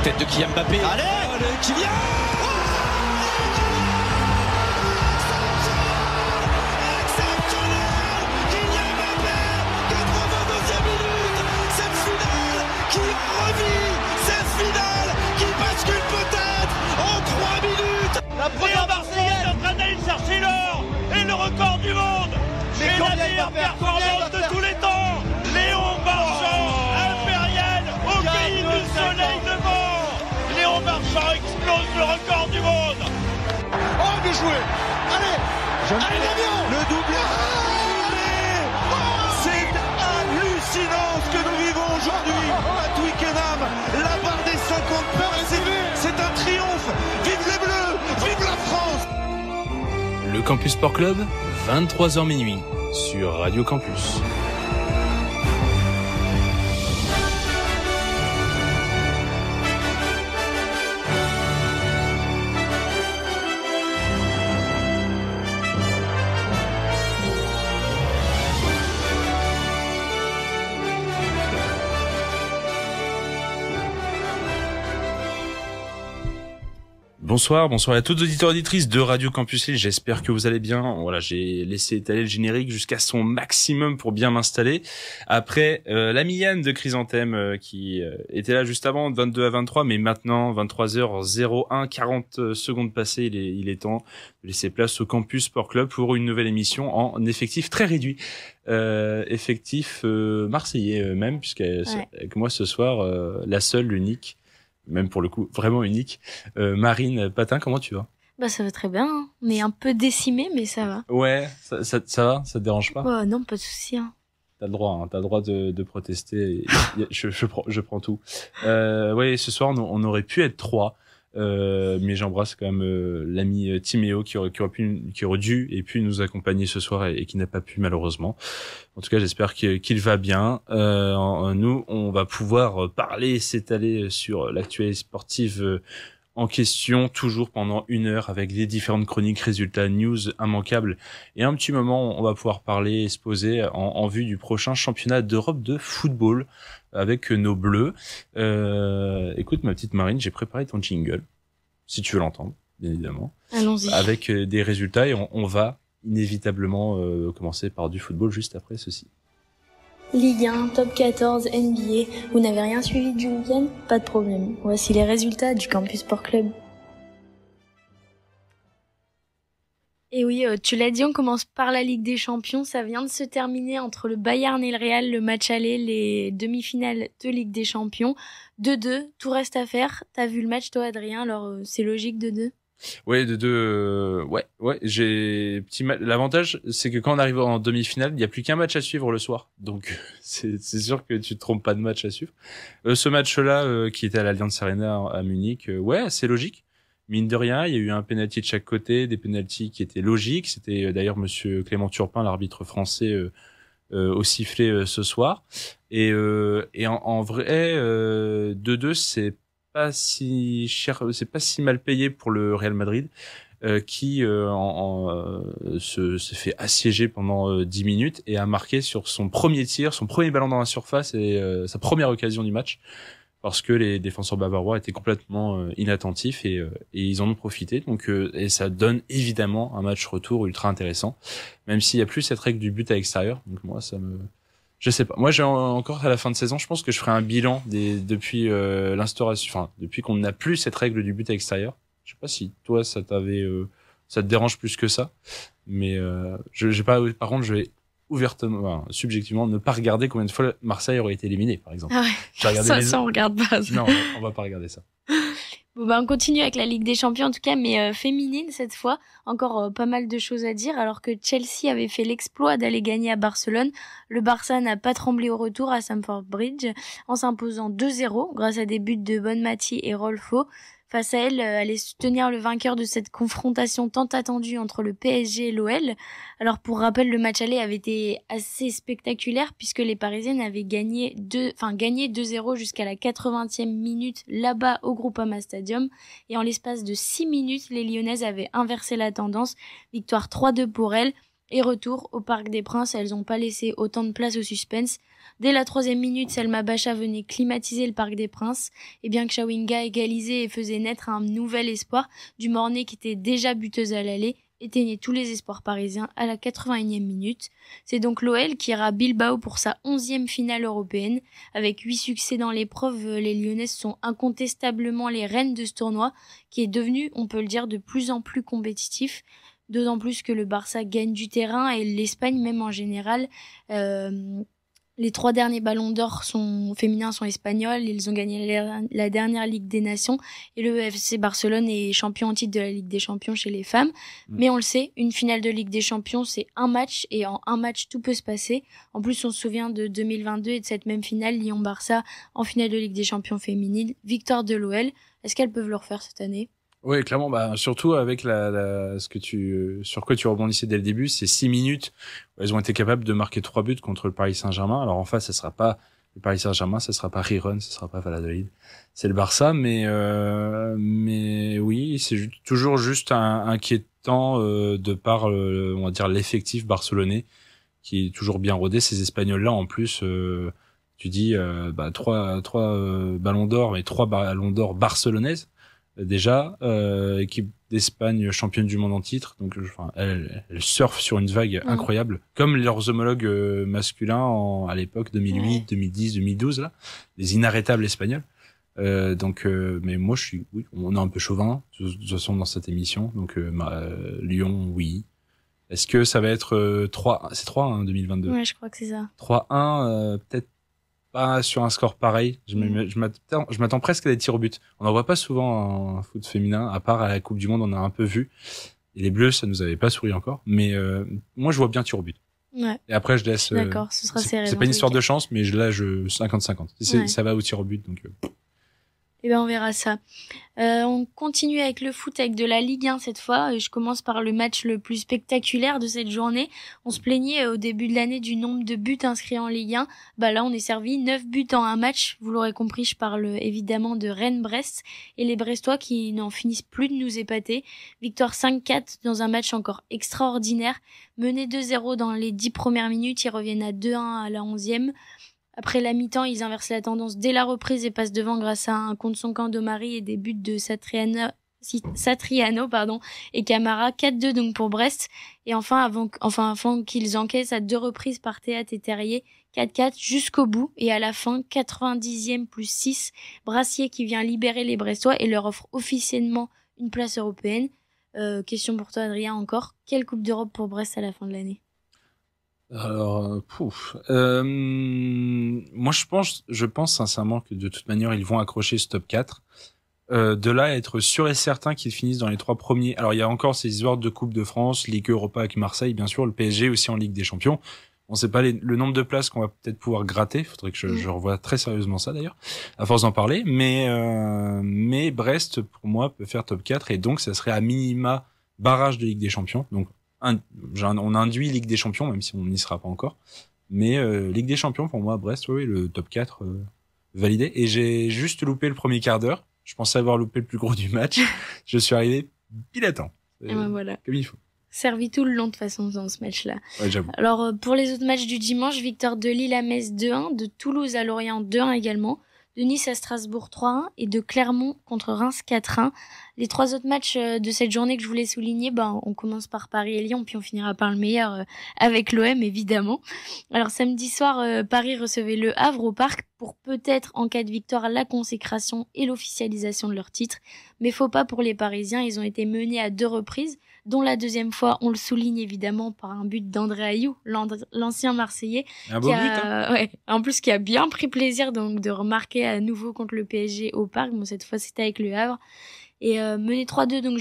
Tête de Kylian Mbappé. Allez, Kylian. La première Marseillaise est en train d'aller chercher l'or et le record du monde. Mais la meilleure performance de tous les temps. Léon Marchand, impérial au pays du soleil levant. Léon Marchand explose le record du monde. Oh, bien joué. Allez, allez l'avion. Le doublé. C'est hallucinant ce que nous vivons aujourd'hui à Twickenham. La barre des 50 points, c'est un triomphe. Vive les Bleus, vive la France. Le Campus Sport Club, 23h minuit, sur Radio Campus. Bonsoir à toutes les auditeurs et auditrices de Radio Campus Lille, j'espère que vous allez bien. Voilà, j'ai laissé étaler le générique jusqu'à son maximum pour bien m'installer. Après l'ami Yann de Chrysanthème qui était là juste avant, de 22 à 23, mais maintenant, 23h01, 40 secondes passées, il est temps de laisser place au Campus Sport Club pour une nouvelle émission en effectif très réduit. Effectif marseillais même, avec moi ce soir, la seule, l'unique, même pour le coup vraiment unique, Marine Patin. Comment tu vas? Bah ça va très bien, hein. On est un peu décimé mais ça va. Ouais, ça va, ça te dérange pas? Ouais, non, pas de souci. Hein. T'as le droit de protester. Je prends tout. Ouais, ce soir on aurait pu être 3, mais j'embrasse quand même l'ami Timéo qui aurait dû et pu nous accompagner ce soir et qui n'a pas pu malheureusement. En tout cas, j'espère qu'il va bien. Nous, on va pouvoir parler, s'étaler sur l'actualité sportive en question, toujours pendant 1 heure, avec les différentes chroniques, résultats, news immanquables. Et un petit moment, on va pouvoir parler et se poser en vue du prochain championnat d'Europe de football avec nos Bleus. Écoute, ma petite Marine, j'ai préparé ton jingle, si tu veux l'entendre, bien évidemment. Allons-y. Avec des résultats, et on va inévitablement commencer par du football juste après ceci. Ligue 1, Top 14, NBA. Vous n'avez rien suivi du week-end? Pas de problème. Voici les résultats du Campus Sport Club. Et oui, tu l'as dit, on commence par la Ligue des Champions. Ça vient de se terminer entre le Bayern et le Real, le match aller, les demi-finales de Ligue des Champions. 2-2, tout reste à faire. T'as vu le match toi, Adrien? Alors c'est logique 2-2? Ouais, ouais, l'avantage, c'est que quand on arrive en demi-finale, il n'y a plus qu'un match à suivre le soir. Donc, c'est sûr que tu te trompes pas de match à suivre. Ce match-là, qui était à l'Allianz Arena à Munich, ouais, c'est logique. Mine de rien, il y a eu un penalty de chaque côté, des penalties qui étaient logiques. C'était d'ailleurs monsieur Clément Turpin, l'arbitre français, au sifflet ce soir. Et en vrai, 2-2, c'est pas si cher, c'est pas si mal payé pour le Real Madrid, qui se fait assiéger pendant 10 minutes et a marqué sur son premier tir, son premier ballon dans la surface et sa première occasion du match, parce que les défenseurs bavarois étaient complètement inattentifs et ils en ont profité. Donc et ça donne évidemment un match retour ultra intéressant, même s'il y a plus cette règle du but à l'extérieur. Donc moi je sais pas. Moi, j'ai encore à la fin de saison, je pense que je ferai un bilan depuis l'instauration, enfin depuis qu'on n'a plus cette règle du but à l'extérieur. Je sais pas si toi ça te dérange plus que ça, mais j'ai pas. Par contre, je vais ouvertement, subjectivement, ne pas regarder combien de fois Marseille aurait été éliminé, par exemple. Ah ouais. Ça on regarde pas. Ça. Non, on va pas regarder ça. Bon bah on continue avec la Ligue des Champions en tout cas, mais féminine cette fois. Encore pas mal de choses à dire. Alors que Chelsea avait fait l'exploit d'aller gagner à Barcelone, le Barça n'a pas tremblé au retour à Stamford Bridge en s'imposant 2-0 grâce à des buts de Bonmati et Rolfo. Face à elle, allait soutenir le vainqueur de cette confrontation tant attendue entre le PSG et l'OL. Alors pour rappel, le match aller avait été assez spectaculaire puisque les Parisiennes avaient gagné 2-0 jusqu'à la 80e minute là-bas au Groupama Stadium. Et en l'espace de 6 minutes, les Lyonnaises avaient inversé la tendance. Victoire 3-2 pour elles. Et retour au Parc des Princes, elles n'ont pas laissé autant de place au suspense. Dès la 3e minute, Selma Bacha venait climatiser le Parc des Princes. Et bien que Chawinga égalisait et faisait naître un nouvel espoir, du Mornay qui était déjà buteuse à l'aller, éteignait tous les espoirs parisiens à la 81e minute. C'est donc l'OL qui ira à Bilbao pour sa 11e finale européenne. Avec 8 succès dans l'épreuve, les Lyonnaises sont incontestablement les reines de ce tournoi, qui est devenu, on peut le dire, de plus en plus compétitif. D'autant plus que le Barça gagne du terrain et l'Espagne même en général. Les 3 derniers ballons d'or féminins sont espagnols. Ils ont gagné la dernière Ligue des Nations. Et le FC Barcelone est champion en titre de la Ligue des Champions chez les femmes. Mais on le sait, une finale de Ligue des Champions, c'est un match. Et en un match, tout peut se passer. En plus, on se souvient de 2022 et de cette même finale, Lyon-Barça, en finale de Ligue des Champions féminine. Victoire de l'OL. Est-ce qu'elles peuvent le refaire cette année ? Oui, clairement, surtout avec sur quoi tu rebondissais dès le début, c'est 6 minutes où elles ont été capables de marquer 3 buts contre le Paris Saint-Germain. Alors en face, ça sera pas le Paris Saint-Germain, ça sera pas Riron, ça sera pas Valladolid. C'est le Barça, mais oui, c'est toujours juste inquiétant de par on va dire l'effectif barcelonais qui est toujours bien rodé. Ces Espagnols-là, en plus, tu dis trois ballons d'or, mais 3 ballons d'or barcelonaises. Déjà, équipe d'Espagne championne du monde en titre, donc elle surfe sur une vague incroyable, comme leurs homologues masculins à l'époque 2008, 2010, 2012 là, les inarrêtables espagnols. Mais moi on est un peu chauvin de toute façon dans cette émission, donc Lyon, oui. Est-ce que ça va être 3 c'est 3-1 2022? Ouais, je crois que c'est ça. 3-1 peut-être pas sur un score pareil. Je m'attends presque à des tirs au but. On n'en voit pas souvent en foot féminin, à part à la Coupe du Monde, on a un peu vu. Et les Bleus, ça nous avait pas souri encore. Mais moi, je vois bien tir au but. Ouais. Et après, je laisse... D'accord, ce sera serré. C'est pas une histoire de chance, mais là, 50-50. Ça va au tir au but, donc... Eh ben, on verra ça. On continue avec le foot, avec de la Ligue 1 cette fois. Je commence par le match le plus spectaculaire de cette journée. On se plaignait au début de l'année du nombre de buts inscrits en Ligue 1. Là, on est servi 9 buts en un match. Vous l'aurez compris, je parle évidemment de Rennes-Brest et les Brestois qui n'en finissent plus de nous épater. Victoire 5-4 dans un match encore extraordinaire. Menés 2-0 dans les 10 premières minutes, ils reviennent à 2-1 à la 11e. Après la mi-temps, ils inversent la tendance dès la reprise et passent devant grâce à un contre son camp d'Omari et des buts de Satriano et Camara. 4-2 donc pour Brest. Et avant qu'ils encaissent à 2 reprises par Théâtre et Terrier, 4-4 jusqu'au bout. Et à la fin, 90e plus 6, Brassier qui vient libérer les Brestois et leur offre officiellement une place européenne. Question pour toi, Adrien, encore. Quelle Coupe d'Europe pour Brest à la fin de l'année? Alors, moi je pense sincèrement que de toute manière ils vont accrocher ce top 4. De là à être sûr et certain qu'ils finissent dans les 3 premiers. Alors il y a encore ces histoires de Coupe de France, Ligue Europa avec Marseille, bien sûr, le PSG aussi en Ligue des Champions. On sait pas le nombre de places qu'on va peut-être pouvoir gratter. Faudrait que je revoie très sérieusement ça d'ailleurs, à force d'en parler. Mais Brest pour moi peut faire top 4 et donc ça serait à minima barrage de Ligue des Champions. Donc on induit Ligue des Champions, même si on n'y sera pas encore. Mais Ligue des Champions, pour moi, Brest, oui, le top 4 validé. Et j'ai juste loupé le premier quart d'heure. Je pensais avoir loupé le plus gros du match. Je suis arrivé pile à temps. Et ben voilà. Comme il faut. Servi tout le long de façon dans ce match-là. Ouais, j'avoue. Alors, pour les autres matchs du dimanche, victoire de Lille à Metz 2-1, de Toulouse à Lorient 2-1 également, de Nice à Strasbourg 3-1 et de Clermont contre Reims 4-1. Les 3 autres matchs de cette journée que je voulais souligner, on commence par Paris et Lyon, puis on finira par le meilleur avec l'OM évidemment. Alors samedi soir, Paris recevait le Havre au Parc pour peut-être, en cas de victoire, la consécration et l'officialisation de leur titre. Mais faut pas pour les Parisiens, ils ont été menés à 2 reprises, dont la deuxième fois, on le souligne évidemment par un but d'André Ayew, l'ancien Marseillais. Un beau but, hein. Ouais, en plus qui a bien pris plaisir donc de remarquer à nouveau contre le PSG au Parc. Bon, cette fois c'était avec le Havre. Et mené 3-2 donc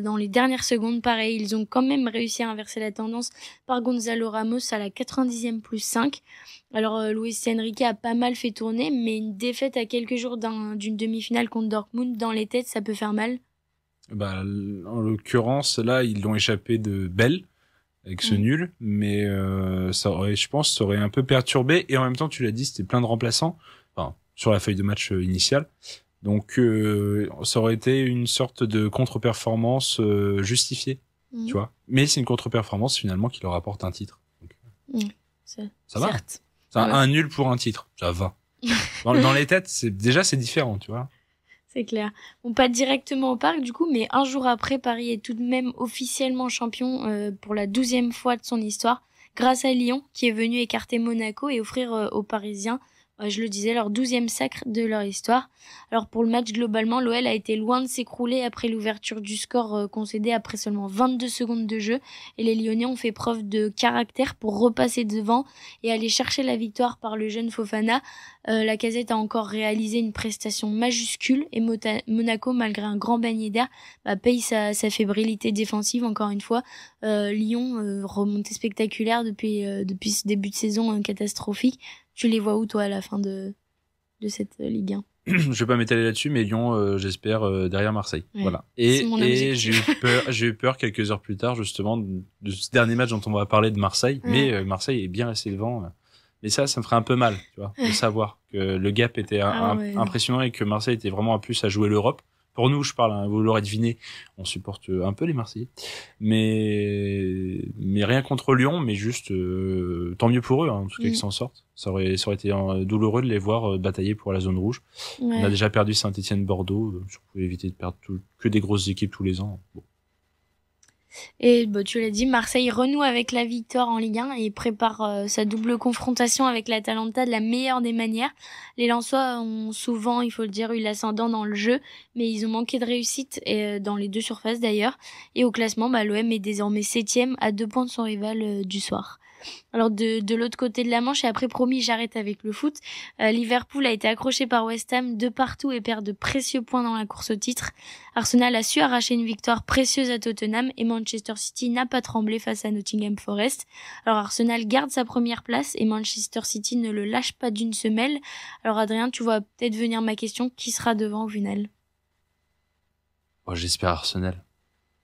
dans les dernières secondes, pareil, ils ont quand même réussi à inverser la tendance par Gonzalo Ramos à la 90e plus 5. Alors Luis Enrique a pas mal fait tourner, mais une défaite à quelques jours d'une demi-finale contre Dortmund dans les têtes, ça peut faire mal. En l'occurrence, là, ils l'ont échappé de belle avec ce nul, mais je pense, ça aurait un peu perturbé. Et en même temps, tu l'as dit, c'était plein de remplaçants, sur la feuille de match initiale. Donc, ça aurait été une sorte de contre-performance justifiée tu vois. Mais c'est une contre-performance finalement qui leur apporte un titre. Donc, ça va. Certes. C'est un nul pour un titre, ça va. Dans les têtes, c'est différent, tu vois. C'est clair. Bon, pas directement au parc du coup, mais un jour après, Paris est tout de même officiellement champion pour la 12e fois de son histoire, grâce à Lyon qui est venu écarter Monaco et offrir aux Parisiens, je le disais, leur 12e sacre de leur histoire. Alors pour le match, globalement, l'OL a été loin de s'écrouler après l'ouverture du score concédé après seulement 22 secondes de jeu. Et les Lyonnais ont fait preuve de caractère pour repasser devant et aller chercher la victoire par le jeune Fofana. Lacazette a encore réalisé une prestation majuscule et Monaco, malgré un grand panier d'air, paye sa fébrilité défensive encore une fois. Lyon, remontée spectaculaire depuis ce début de saison catastrophique. Tu les vois où, toi, à la fin de cette Ligue 1? Je vais pas m'étaler là-dessus, mais Lyon, j'espère, derrière Marseille. Ouais, voilà. Et j'ai eu peur quelques heures plus tard, justement, de ce dernier match dont on va parler de Marseille. Ouais. Mais Marseille est bien resté devant. Mais ça me ferait un peu mal, tu vois, de savoir que le gap était impressionnant et que Marseille était vraiment à plus à jouer l'Europe. Pour nous, je parle, hein, vous l'aurez deviné, on supporte un peu les Marseillais. Mais rien contre Lyon, mais juste, tant mieux pour eux, hein, en tout cas, qu'ils s'en sortent. Ça aurait été douloureux de les voir batailler pour la zone rouge. Ouais. On a déjà perdu Saint-Étienne-Bordeaux, si on pouvait éviter de perdre que des grosses équipes tous les ans. Bon. Et tu l'as dit, Marseille renoue avec la victoire en Ligue 1 et prépare sa double confrontation avec l'Atalanta de la meilleure des manières. Les Lensois ont souvent, il faut le dire, eu l'ascendant dans le jeu, mais ils ont manqué de réussite dans les deux surfaces d'ailleurs. Et au classement, l'OM est désormais 7e à 2 points de son rival du soir. Alors de l'autre côté de la Manche, et après promis j'arrête avec le foot, Liverpool a été accroché par West Ham de partout et perd de précieux points dans la course au titre. Arsenal a su arracher une victoire précieuse à Tottenham et Manchester City n'a pas tremblé face à Nottingham Forest. Alors Arsenal garde sa première place et Manchester City ne le lâche pas d'une semelle. Alors Adrien, tu vois peut-être venir ma question, qui sera devant au final? J'espère Arsenal.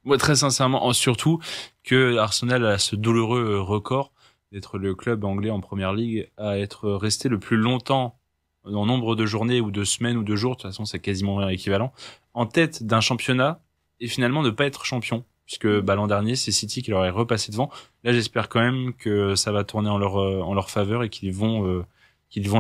Moi très sincèrement, surtout que Arsenal a ce douloureux record d'être le club anglais en première ligue à être resté le plus longtemps en nombre de journées ou de semaines ou de jours, de toute façon c'est quasiment équivalent, en tête d'un championnat et finalement ne pas être champion, puisque l'an dernier c'est City qui leur est repassé devant. Là j'espère quand même que ça va tourner en leur faveur et qu'ils vont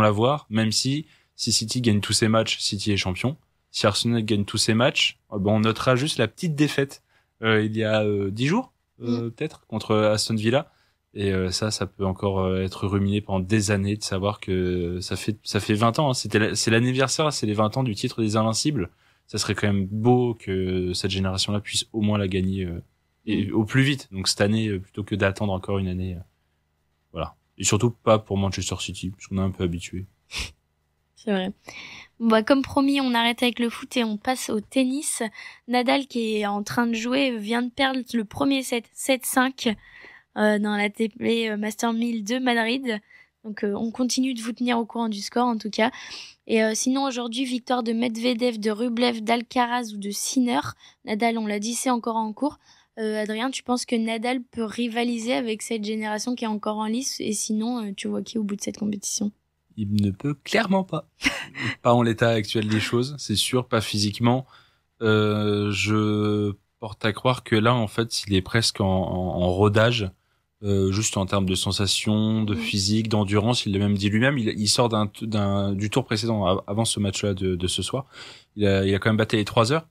l'avoir, même si City gagne tous ses matchs, City est champion. Si Arsenal gagne tous ses matchs, on notera juste la petite défaite il y a 10 jours peut-être contre Aston Villa. Et ça peut encore être ruminé pendant des années, de savoir que ça fait 20 ans, hein. C'est l'anniversaire, c'est les 20 ans du titre des Invincibles. Ça serait quand même beau que cette génération-là puisse au moins la gagner et au plus vite. Donc cette année, plutôt que d'attendre encore une année. Voilà. Et surtout pas pour Manchester City, parce qu'on est un peu habitué. C'est vrai. Comme promis, on arrête avec le foot et on passe au tennis. Nadal, qui est en train de jouer, vient de perdre le premier set, 7-5. Dans la ATP Master 1000 de Madrid. Donc on continue de vous tenir au courant du score en tout cas. Et sinon aujourd'hui, victoire de Medvedev, de Rublev, d'Alcaraz ou de Sinner. Nadal, on l'a dit, c'est encore en cours. Adrien, tu penses que Nadal peut rivaliser avec cette génération qui est encore en lice? Et sinon, tu vois qui au bout de cette compétition? Il ne peut clairement pas. Pas en l'état actuel des choses, c'est sûr, pas physiquement. Je porte à croire que là, en fait, il est presque en rodage. Juste en termes de sensations, de physique, d'endurance, il l'a même dit lui-même, il sort du tour précédent, avant ce match-là de ce soir. Il a quand même battu les 3 heures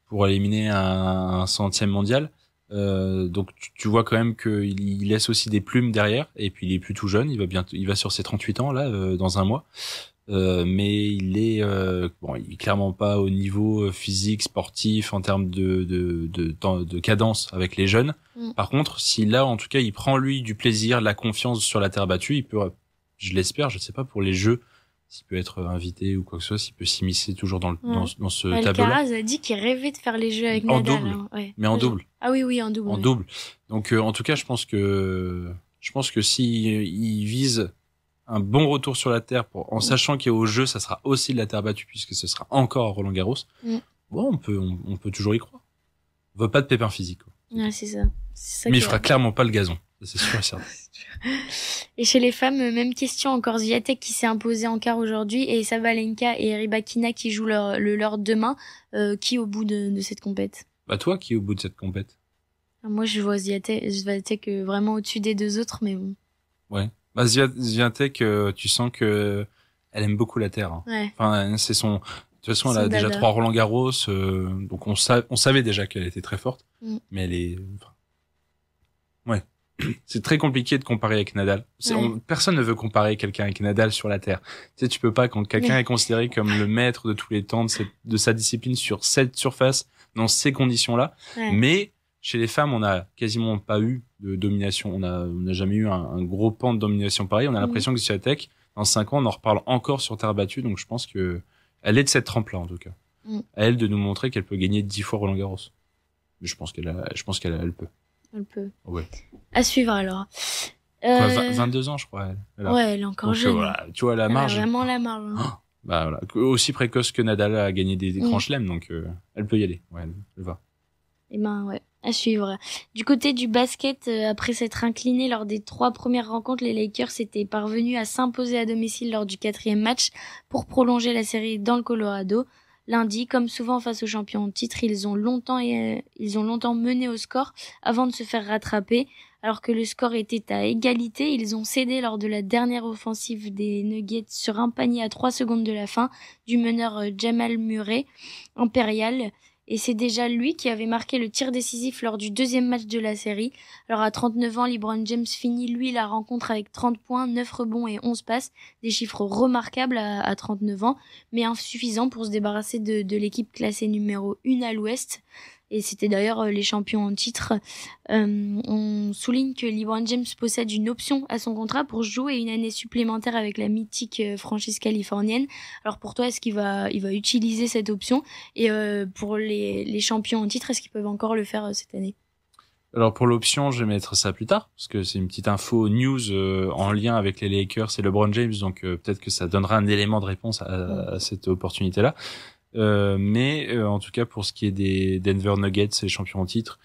pour éliminer un 100e mondial. Donc tu vois quand même qu'il laisse aussi des plumes derrière, et puis il est plus tout jeune, il va sur ses 38 ans là, dans un mois. Mais il est clairement pas au niveau physique, sportif, en termes de cadence avec les jeunes. Par contre, si là, en tout cas, il prend lui du plaisir, la confiance sur la terre battue, il peut, je l'espère, je sais pas pour les jeux, s'il peut être invité ou quoi que ce soit, s'il peut s'immiscer toujours dans ce tableau-là. Alcaraz a dit qu'il rêvait de faire les jeux avec Nadal. En double, hein. Ouais. Mais en double. Ah oui, en double. En double. Donc, en tout cas, je pense que si il vise un bon retour sur la terre en sachant qu'au jeu, ça sera aussi de la terre battue puisque ce sera encore à Roland-Garros. On peut toujours y croire. On veut pas de pépins physiques. Ouais, c'est ça. Mais il fera clairement pas le gazon. C'est sûr et certain. Et chez les femmes, même question encore. Swiatek qui s'est imposée en quart aujourd'hui et Sabalenka et Rybakina qui jouent leur demain. Qui au bout de cette compète? Toi, qui est au bout de cette compète? Moi, je vois Swiatek vraiment au-dessus des deux autres, mais bon. Ouais. Bah, Swiatek, tu sens que elle aime beaucoup la terre. Hein. Ouais. Enfin, c'est son. De toute façon, elle a déjà 3 Roland Garros, donc on savait déjà qu'elle était très forte, mais elle est. Enfin... Ouais. C'est très compliqué de comparer avec Nadal. Personne ne veut comparer quelqu'un avec Nadal sur la terre. Tu sais, tu peux pas, quand quelqu'un est considéré comme le maître de tous les temps de sa discipline sur cette surface, dans ces conditions-là. Ouais. Mais chez les femmes, on a quasiment pas eu de domination. On n'a jamais eu un gros pan de domination pareil. On a l'impression que Swiatek, dans 5 ans, on en reparle encore sur terre battue. Donc je pense que elle est de cette trempe-là, en tout cas. À elle de nous montrer qu'elle peut gagner 10 fois Roland Garros. Mais je pense qu'elle peut. Elle peut. Ouais. À suivre alors. 22 ans, je crois. Elle est encore jeune. Voilà, tu vois la marge. Elle a vraiment la marge. Hein. Oh, bah voilà, aussi précoce que Nadal a gagné des grands chelems, donc elle peut y aller. Ouais, elle va. Et ben ouais, à suivre. Du côté du basket, après s'être incliné lors des 3 premières rencontres, les Lakers étaient parvenus à s'imposer à domicile lors du 4e match pour prolonger la série dans le Colorado. Lundi, comme souvent face aux champions en titre, ils ont longtemps mené au score avant de se faire rattraper. Alors que le score était à égalité, ils ont cédé lors de la dernière offensive des Nuggets sur un panier à 3 secondes de la fin du meneur Jamal Murray, impérial. Et c'est déjà lui qui avait marqué le tir décisif lors du 2e match de la série. Alors à 39 ans, LeBron James finit lui la rencontre avec 30 points, 9 rebonds et 11 passes. Des chiffres remarquables à 39 ans, mais insuffisants pour se débarrasser de l'équipe classée numéro 1 à l'ouest. Et c'était d'ailleurs les champions en titre. On souligne que LeBron James possède une option à son contrat pour jouer une année supplémentaire avec la mythique franchise californienne. Alors pour toi, est-ce qu'il va utiliser cette option? Et pour les champions en titre, est-ce qu'ils peuvent encore le faire cette année? Alors pour l'option, je vais mettre ça plus tard, parce que c'est une petite info news en lien avec les Lakers et LeBron James, donc peut-être que ça donnera un élément de réponse à cette opportunité-là. Mais en tout cas pour ce qui est des Denver Nuggets, les champions en titre,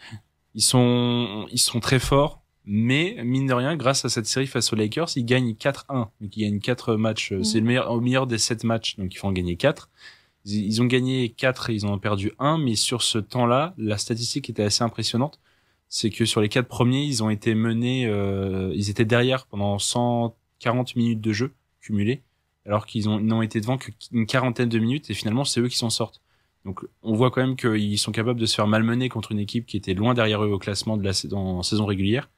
ils sont très forts, mais mine de rien, grâce à cette série face aux Lakers, ils gagnent 4-1, donc ils gagnent 4 matchs. C'est au meilleur des 7 matchs, donc il faut en gagner 4. Ils ont gagné 4 et ils en ont perdu 1, mais sur ce temps-là, la statistique était assez impressionnante. C'est que sur les 4 premiers, ils ont été menés, ils étaient derrière pendant 140 minutes de jeu cumulés, alors qu'ils n'ont été devant qu'une quarantaine de minutes, et finalement c'est eux qui s'en sortent. Donc on voit quand même qu'ils sont capables de se faire malmener contre une équipe qui était loin derrière eux au classement en saison régulière.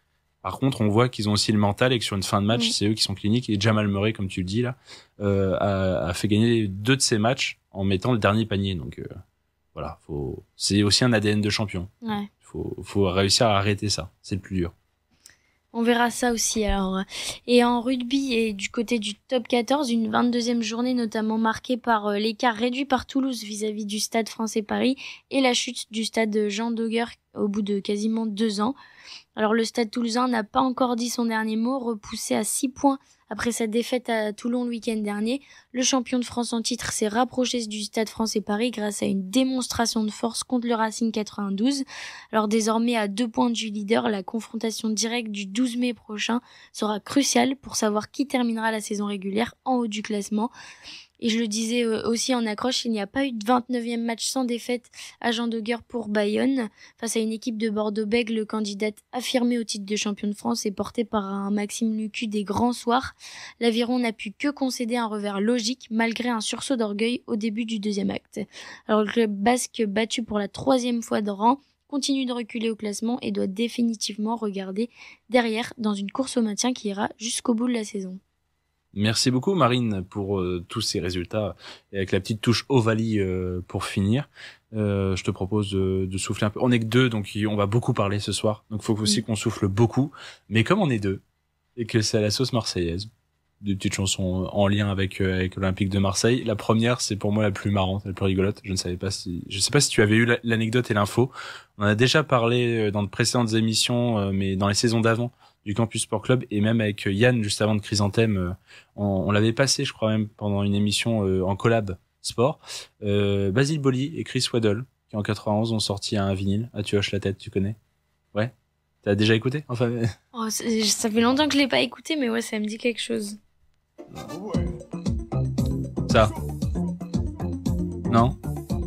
Par contre, on voit qu'ils ont aussi le mental et que sur une fin de match, c'est eux qui sont cliniques. Et Jamal Murray, comme tu le dis là, a fait gagner 2 de ses matchs en mettant le dernier panier. Donc voilà, c'est aussi un ADN de champion. Ouais. Faut réussir à arrêter ça. C'est le plus dur. On verra ça aussi alors. Et en rugby et du côté du top 14, une 22e journée notamment marquée par l'écart réduit par Toulouse vis-à-vis du Stade Français Paris et la chute du stade Jean Dauger au bout de quasiment 2 ans. Alors le Stade Toulousain n'a pas encore dit son dernier mot, repoussé à 6 points après sa défaite à Toulon le week-end dernier. Le champion de France en titre s'est rapproché du Stade Français Paris grâce à une démonstration de force contre le Racing 92. Alors désormais à 2 points du leader, la confrontation directe du 12 mai prochain sera cruciale pour savoir qui terminera la saison régulière en haut du classement. Et je le disais aussi en accroche, il n'y a pas eu de 29e match sans défaite à Jean Dauger pour Bayonne. Face à une équipe de Bordeaux-Bègles, candidate affirmée au titre de champion de France et portée par un Maxime Lucu des grands soirs, l'Aviron n'a pu que concéder un revers logique malgré un sursaut d'orgueil au début du 2e acte. Alors le club basque, battu pour la 3e fois de rang, continue de reculer au classement et doit définitivement regarder derrière dans une course au maintien qui ira jusqu'au bout de la saison. Merci beaucoup Marine pour tous ces résultats et avec la petite touche Ovalie pour finir. Je te propose de souffler un peu. On est que 2, donc on va beaucoup parler ce soir. Donc il faut aussi qu'on souffle beaucoup. Mais comme on est 2 et que c'est à la sauce marseillaise, des petites chansons en lien avec l'Olympique de Marseille. La première, c'est pour moi la plus marrante, la plus rigolote. Je sais pas si tu avais eu l'anecdote et l'info. On en a déjà parlé dans de précédentes émissions, mais dans les saisons d'avant du Campus Sport Club et même avec Yann juste avant de Chrysanthème, on l'avait passé, je crois même pendant une émission en collab sport. Basile Boli et Chris Waddle qui en 91 ont sorti un vinyle. Ah, tu hoches la tête, tu connais? Ouais. T'as déjà écouté? Enfin. Oh, ça fait longtemps que je l'ai pas écouté, mais ouais, ça me dit quelque chose. Ça. Non?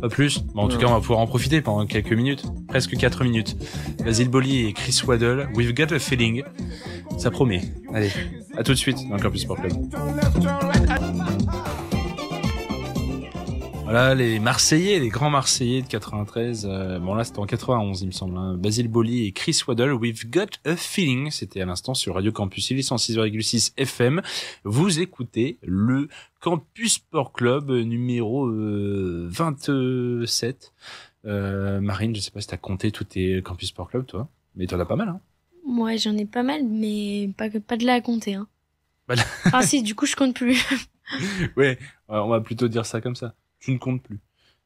Pas plus? Bon, en tout cas, on va pouvoir en profiter pendant quelques minutes. presque 4 minutes. Basile Boli et Chris Waddle, We've Got a Feeling. Ça promet. Allez, à tout de suite dans le Campus Sport Club. Voilà, les Marseillais, les grands Marseillais de 93. Bon là, c'était en 91, il me semble. Hein. Basile Boli et Chris Waddle, We've Got a Feeling. C'était à l'instant sur Radio Campus Illy 106,6 FM. Vous écoutez le Campus Sport Club numéro 27. Marine, je sais pas si t'as compté tous tes Campus Sport Club, toi, mais t'en as pas mal, hein. Ouais, j'en ai pas mal, mais pas de là à compter, hein. Enfin si, du coup, je compte plus. Ouais, on va plutôt dire ça comme ça. Tu ne comptes plus.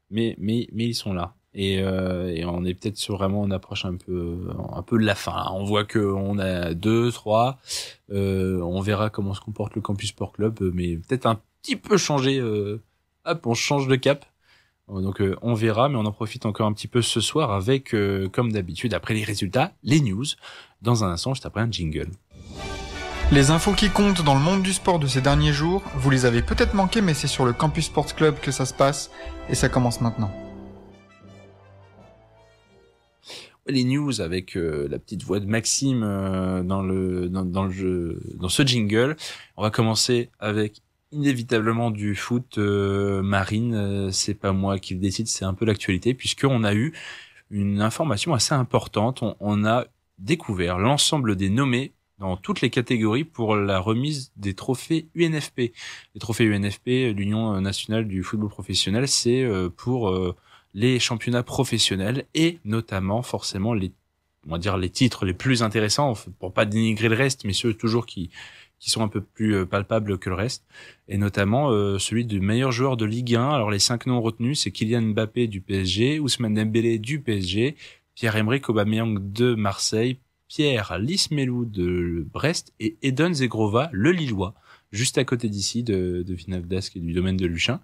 Mais ils sont là. Et on est peut-être sur vraiment, on approche un peu de la fin. On voit que on a 2, 3. On verra comment se comporte le Campus Sport Club, mais peut-être un petit peu changer. Hop, on change de cap. Donc on verra, mais on en profite encore un petit peu ce soir avec, comme d'habitude, après les résultats, les news. Dans un instant, je taperai un jingle. Les infos qui comptent dans le monde du sport de ces derniers jours, vous les avez peut-être manquées, mais c'est sur le Campus Sports Club que ça se passe, et ça commence maintenant. Les news avec la petite voix de Maxime dans ce jingle. On va commencer avec inévitablement du foot. Marine, c'est pas moi qui le décide, c'est un peu l'actualité, puisqu'on a eu une information assez importante. On a découvert l'ensemble des nommés dans toutes les catégories pour la remise des trophées UNFP. Les trophées UNFP, l'Union nationale du football professionnel, c'est pour les championnats professionnels et notamment forcément les titres les plus intéressants, pour pas dénigrer le reste, mais ceux toujours qui sont un peu plus palpables que le reste, et notamment celui du meilleur joueur de Ligue 1. Alors les 5 noms retenus, c'est Kylian Mbappé du PSG, Ousmane Dembélé du PSG, Pierre-Emerick Aubameyang de Marseille, Pierre Lismelou de Brest et Edon Zegrova, le Lillois, juste à côté d'ici de Villeneuve d'Ascq et du domaine de Luchin.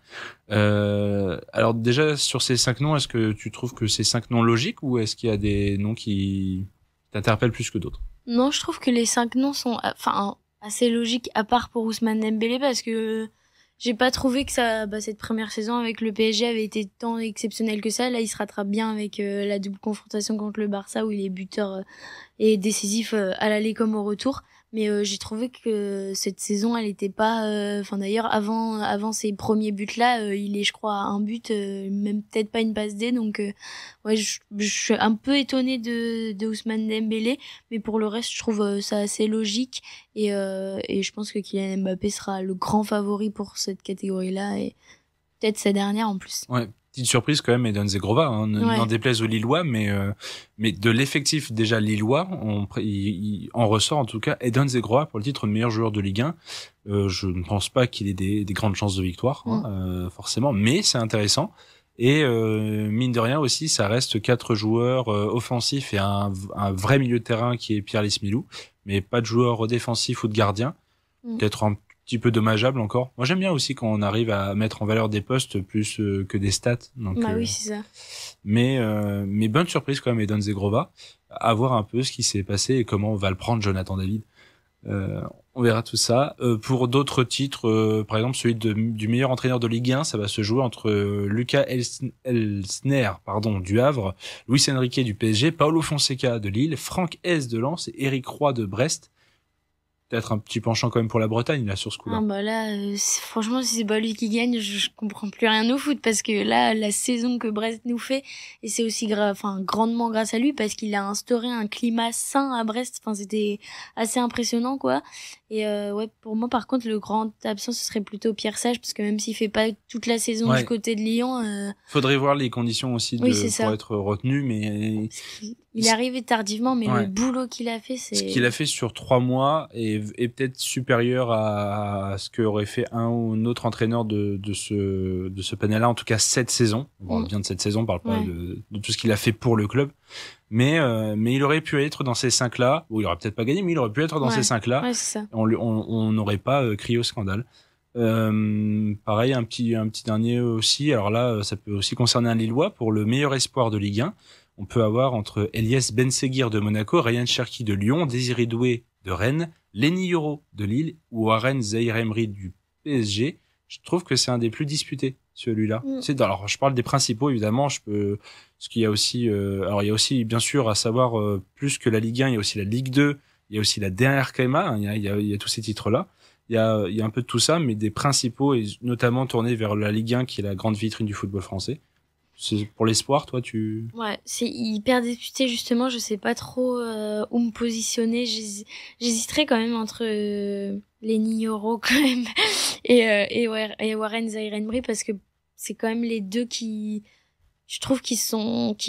Alors déjà, sur ces 5 noms, est-ce que tu trouves que ces 5 noms logiques ou est-ce qu'il y a des noms qui t'interpellent plus que d'autres? Non, je trouve que les 5 noms sont assez logiques, à part pour Ousmane Dembélé, parce que j'ai pas trouvé que cette première saison avec le PSG avait été tant exceptionnelle que ça. Là, il se rattrape bien avec la double confrontation contre le Barça où il est buteur et décisif à l'aller comme au retour. Mais j'ai trouvé que cette saison, elle était pas. D'ailleurs, avant ces premiers buts-là, il est, je crois, à un but, même peut-être pas une passe D. Donc, ouais, je suis un peu étonnée de Ousmane Dembélé, mais pour le reste, je trouve ça assez logique. Et je pense que Kylian Mbappé sera le grand favori pour cette catégorie-là et peut-être sa dernière en plus. Ouais. Petite surprise quand même, Edon Zegrova, hein, n'en déplaise aux Lillois, mais de l'effectif déjà Lillois, il en ressort en tout cas Edon Zegrova pour le titre de meilleur joueur de Ligue 1. Je ne pense pas qu'il ait des grandes chances de victoire, forcément, mais c'est intéressant. Et mine de rien aussi, ça reste 4 joueurs offensifs et un vrai milieu de terrain qui est Pierre Lismelou, mais pas de joueurs défensifs ou de gardiens. Peut-être un petit peu dommageable encore. Moi, j'aime bien aussi quand on arrive à mettre en valeur des postes plus que des stats. Donc, oui, c'est ça. Mais bonne surprise quand même, Edon Zegrova. À voir un peu ce qui s'est passé et comment on va le prendre, Jonathan David. On verra tout ça. Pour d'autres titres, par exemple celui du meilleur entraîneur de Ligue 1, ça va se jouer entre Lucas Elsner du Havre, Luis Enrique du PSG, Paulo Fonseca de Lille, Franck Hez de Lens et Eric Roy de Brest. Peut-être un petit penchant quand même pour la Bretagne là sur ce coup-là. Franchement, si c'est pas lui qui gagne, je comprends plus rien au foot, parce que là, la saison que Brest nous fait, et c'est aussi grandement grâce à lui, parce qu'il a instauré un climat sain à Brest. C'était assez impressionnant, quoi. Et pour moi, par contre, le grand absent, ce serait plutôt Pierre Sage, parce que même s'il fait pas toute la saison du côté de Lyon, faudrait voir les conditions aussi pour être retenu, mais il est arrivé tardivement, mais le boulot qu'il a fait, c'est... Ce qu'il a fait sur 3 mois est peut-être supérieur à ce qu'aurait fait un ou un autre entraîneur de ce panel-là, en tout cas cette saison. On parle bien de cette saison, on parle pas de tout ce qu'il a fait pour le club. Mais il aurait pu être dans ces 5-là, ou il aurait peut-être pas gagné, mais il aurait pu être dans ces 5-là. Ouais, c'est ça. On n'aurait pas crié au scandale. Pareil, un petit dernier aussi. Alors là, ça peut aussi concerner un Lillois pour le meilleur espoir de Ligue 1. On peut avoir entre Elias Benseguir de Monaco, Ryan Cherki de Lyon, Désiré Doué de Rennes, Lenny Yoro de Lille ou Warren Zaïre Emery du PSG. je trouve que c'est un des plus disputés, celui-là. Alors, je parle des principaux, évidemment. Parce qu'il y a aussi, alors il y a aussi, bien sûr, à savoir, plus que la Ligue 1, il y a aussi la Ligue 2, il y a aussi la DRKMA, hein, il y a tous ces titres-là. Il y a un peu de tout ça, mais des principaux, et notamment tournés vers la Ligue 1, qui est la grande vitrine du football français. C'est pour l'espoir, toi, Ouais, c'est hyper disputé, justement. Je sais pas trop où me positionner. J'hésiterais quand même entre Lenny Yoro, quand même, et Warren Zaïre-Emery, parce que c'est quand même les deux qui, je trouve, qui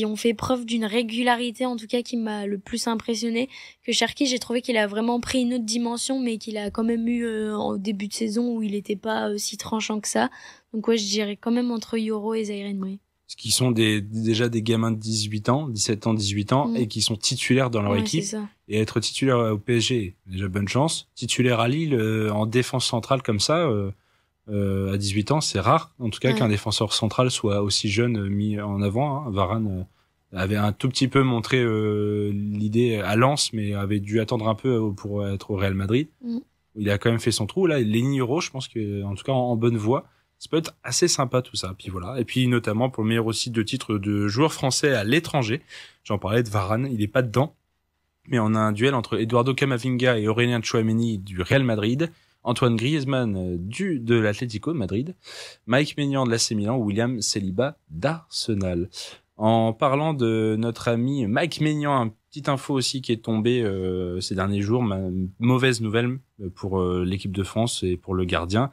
ont fait preuve d'une régularité, en tout cas, qui m'a le plus impressionné. Que Cherki, j'ai trouvé qu'il a vraiment pris une autre dimension, mais qu'il a quand même eu au début de saison où il était pas si tranchant que ça. Donc ouais, je dirais quand même entre Yoro et Zaïre-Emery. Qui sont déjà des gamins de 17 ans, et qui sont titulaires dans leur équipe. Et être titulaire au PSG, déjà bonne chance. Titulaire à Lille, en défense centrale comme ça, à 18 ans, c'est rare. En tout cas, qu'un défenseur central soit aussi jeune mis en avant. Hein. Varane avait un tout petit peu montré l'idée à Lens, mais avait dû attendre un peu pour être au Real Madrid. Il a quand même fait son trou. Là, Lenny Yoro, je pense que, en tout cas, en bonne voie. Ça peut être assez sympa tout ça. Puis voilà. Et puis notamment pour le meilleur aussi de titre de joueur français à l'étranger. J'en parlais de Varane, il est pas dedans. Mais on a un duel entre Eduardo Camavinga et Aurélien Tchouaméni du Real Madrid, Antoine Griezmann de l'Atlético de Madrid, Mike Maignan de l'AC Milan ou William Saliba d'Arsenal. En parlant de notre ami Mike Maignan, une petite info aussi qui est tombée ces derniers jours, mauvaise nouvelle pour l'équipe de France et pour le gardien.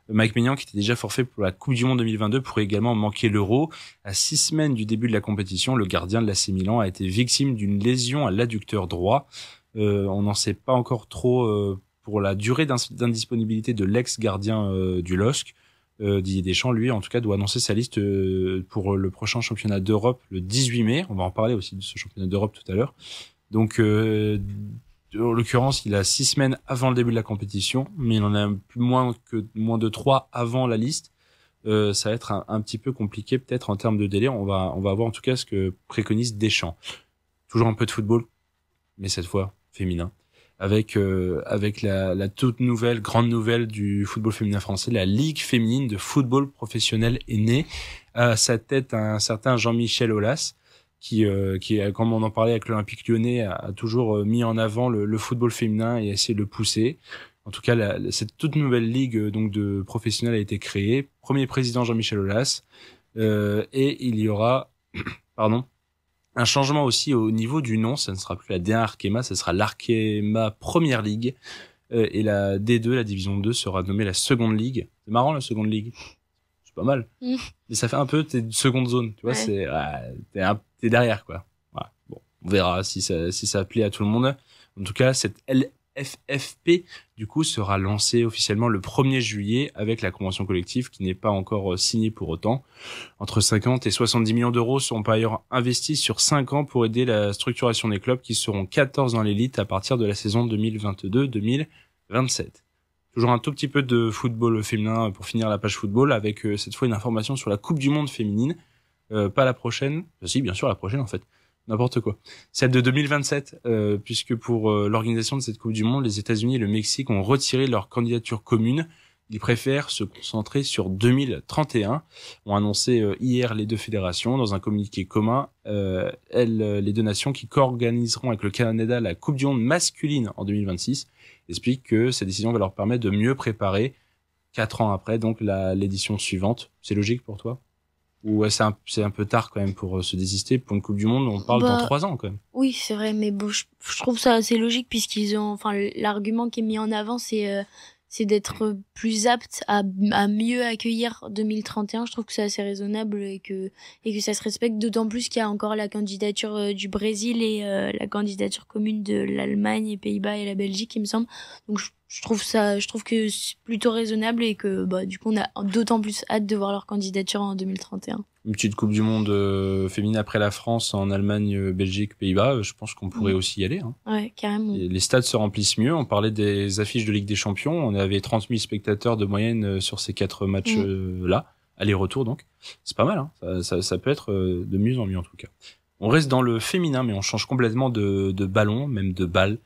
Mike Maignan, qui était déjà forfait pour la Coupe du Monde 2022, pourrait également manquer l'Euro. À 6 semaines du début de la compétition, le gardien de l'AC Milan a été victime d'une lésion à l'adducteur droit. On n'en sait pas encore trop pour la durée d'indisponibilité de l'ex-gardien du LOSC. Didier Deschamps, lui, en tout cas, doit annoncer sa liste pour le prochain championnat d'Europe le 18 mai. On va en parler aussi de ce championnat d'Europe tout à l'heure. Donc, en l'occurrence, il a 6 semaines avant le début de la compétition, mais il en a moins de 3 avant la liste. Ça va être un petit peu compliqué peut-être en termes de délai. On va voir en tout cas ce que préconise Deschamps. Toujours un peu de football, mais cette fois féminin. Avec la toute grande nouvelle du football féminin français, la Ligue féminine de football professionnel est née. À sa tête, un certain Jean-Michel Aulas, qui comme on en parlait avec l'Olympique Lyonnais, a toujours mis en avant le football féminin et essayé de le pousser. En tout cas, cette toute nouvelle ligue donc de professionnels a été créée. Premier président Jean-Michel Aulas, et il y aura, un changement aussi au niveau du nom. Ça ne sera plus la D1 Arkema, ça sera l'Arkema Première Ligue. Et la D2, la division 2, sera nommée la Seconde Ligue. C'est marrant, la Seconde Ligue. C'est pas mal. Mais ça fait un peu, t'es seconde zone, tu vois, t'es derrière, quoi. Voilà. Bon, on verra si ça plaît à tout le monde. En tout cas, cette LFFP, du coup, sera lancée officiellement le 1er juillet avec la convention collective qui n'est pas encore signée pour autant. Entre 50 et 70 millions d'euros seront par ailleurs investis sur 5 ans pour aider la structuration des clubs qui seront 14 dans l'élite à partir de la saison 2022-2027. Toujours un tout petit peu de football féminin pour finir la page football avec cette fois une information sur la Coupe du Monde féminine. Pas la prochaine. Si, bien sûr, la prochaine en fait. N'importe quoi. Celle de 2027, puisque pour l'organisation de cette Coupe du Monde, les États-Unis et le Mexique ont retiré leur candidature commune. Ils préfèrent se concentrer sur 2031, ont annoncé hier les deux fédérations dans un communiqué commun. Les deux nations qui co-organiseront avec le Canada la Coupe du Monde masculine en 2026 expliquent que cette décision va leur permettre de mieux préparer 4 ans après donc l'édition suivante. C'est logique pour toi ? Ou c'est un peu tard quand même pour se désister pour une Coupe du Monde, on parle dans 3 ans quand même. Oui, c'est vrai, mais bon, je trouve ça assez logique puisqu'ils ont, l'argument qui est mis en avant, c'est d'être plus apte à mieux accueillir 2031. Je trouve que c'est assez raisonnable et que ça se respecte, d'autant plus qu'il y a encore la candidature du Brésil et la candidature commune de l'Allemagne, les Pays-Bas et la Belgique, il me semble. Donc je trouve que c'est plutôt raisonnable et que du coup on a d'autant plus hâte de voir leur candidature en 2031. Une petite Coupe du Monde féminine après la France en Allemagne, Belgique, Pays-Bas, je pense qu'on pourrait aussi y aller. Hein. Ouais, carrément. Et les stades se remplissent mieux. On parlait des affiches de Ligue des Champions. On avait 30 000 spectateurs de moyenne sur ces 4 matchs là, aller-retour donc. C'est pas mal. Hein. Ça peut être de mieux en mieux en tout cas. On reste dans le féminin, mais on change complètement de ballon, même de balle,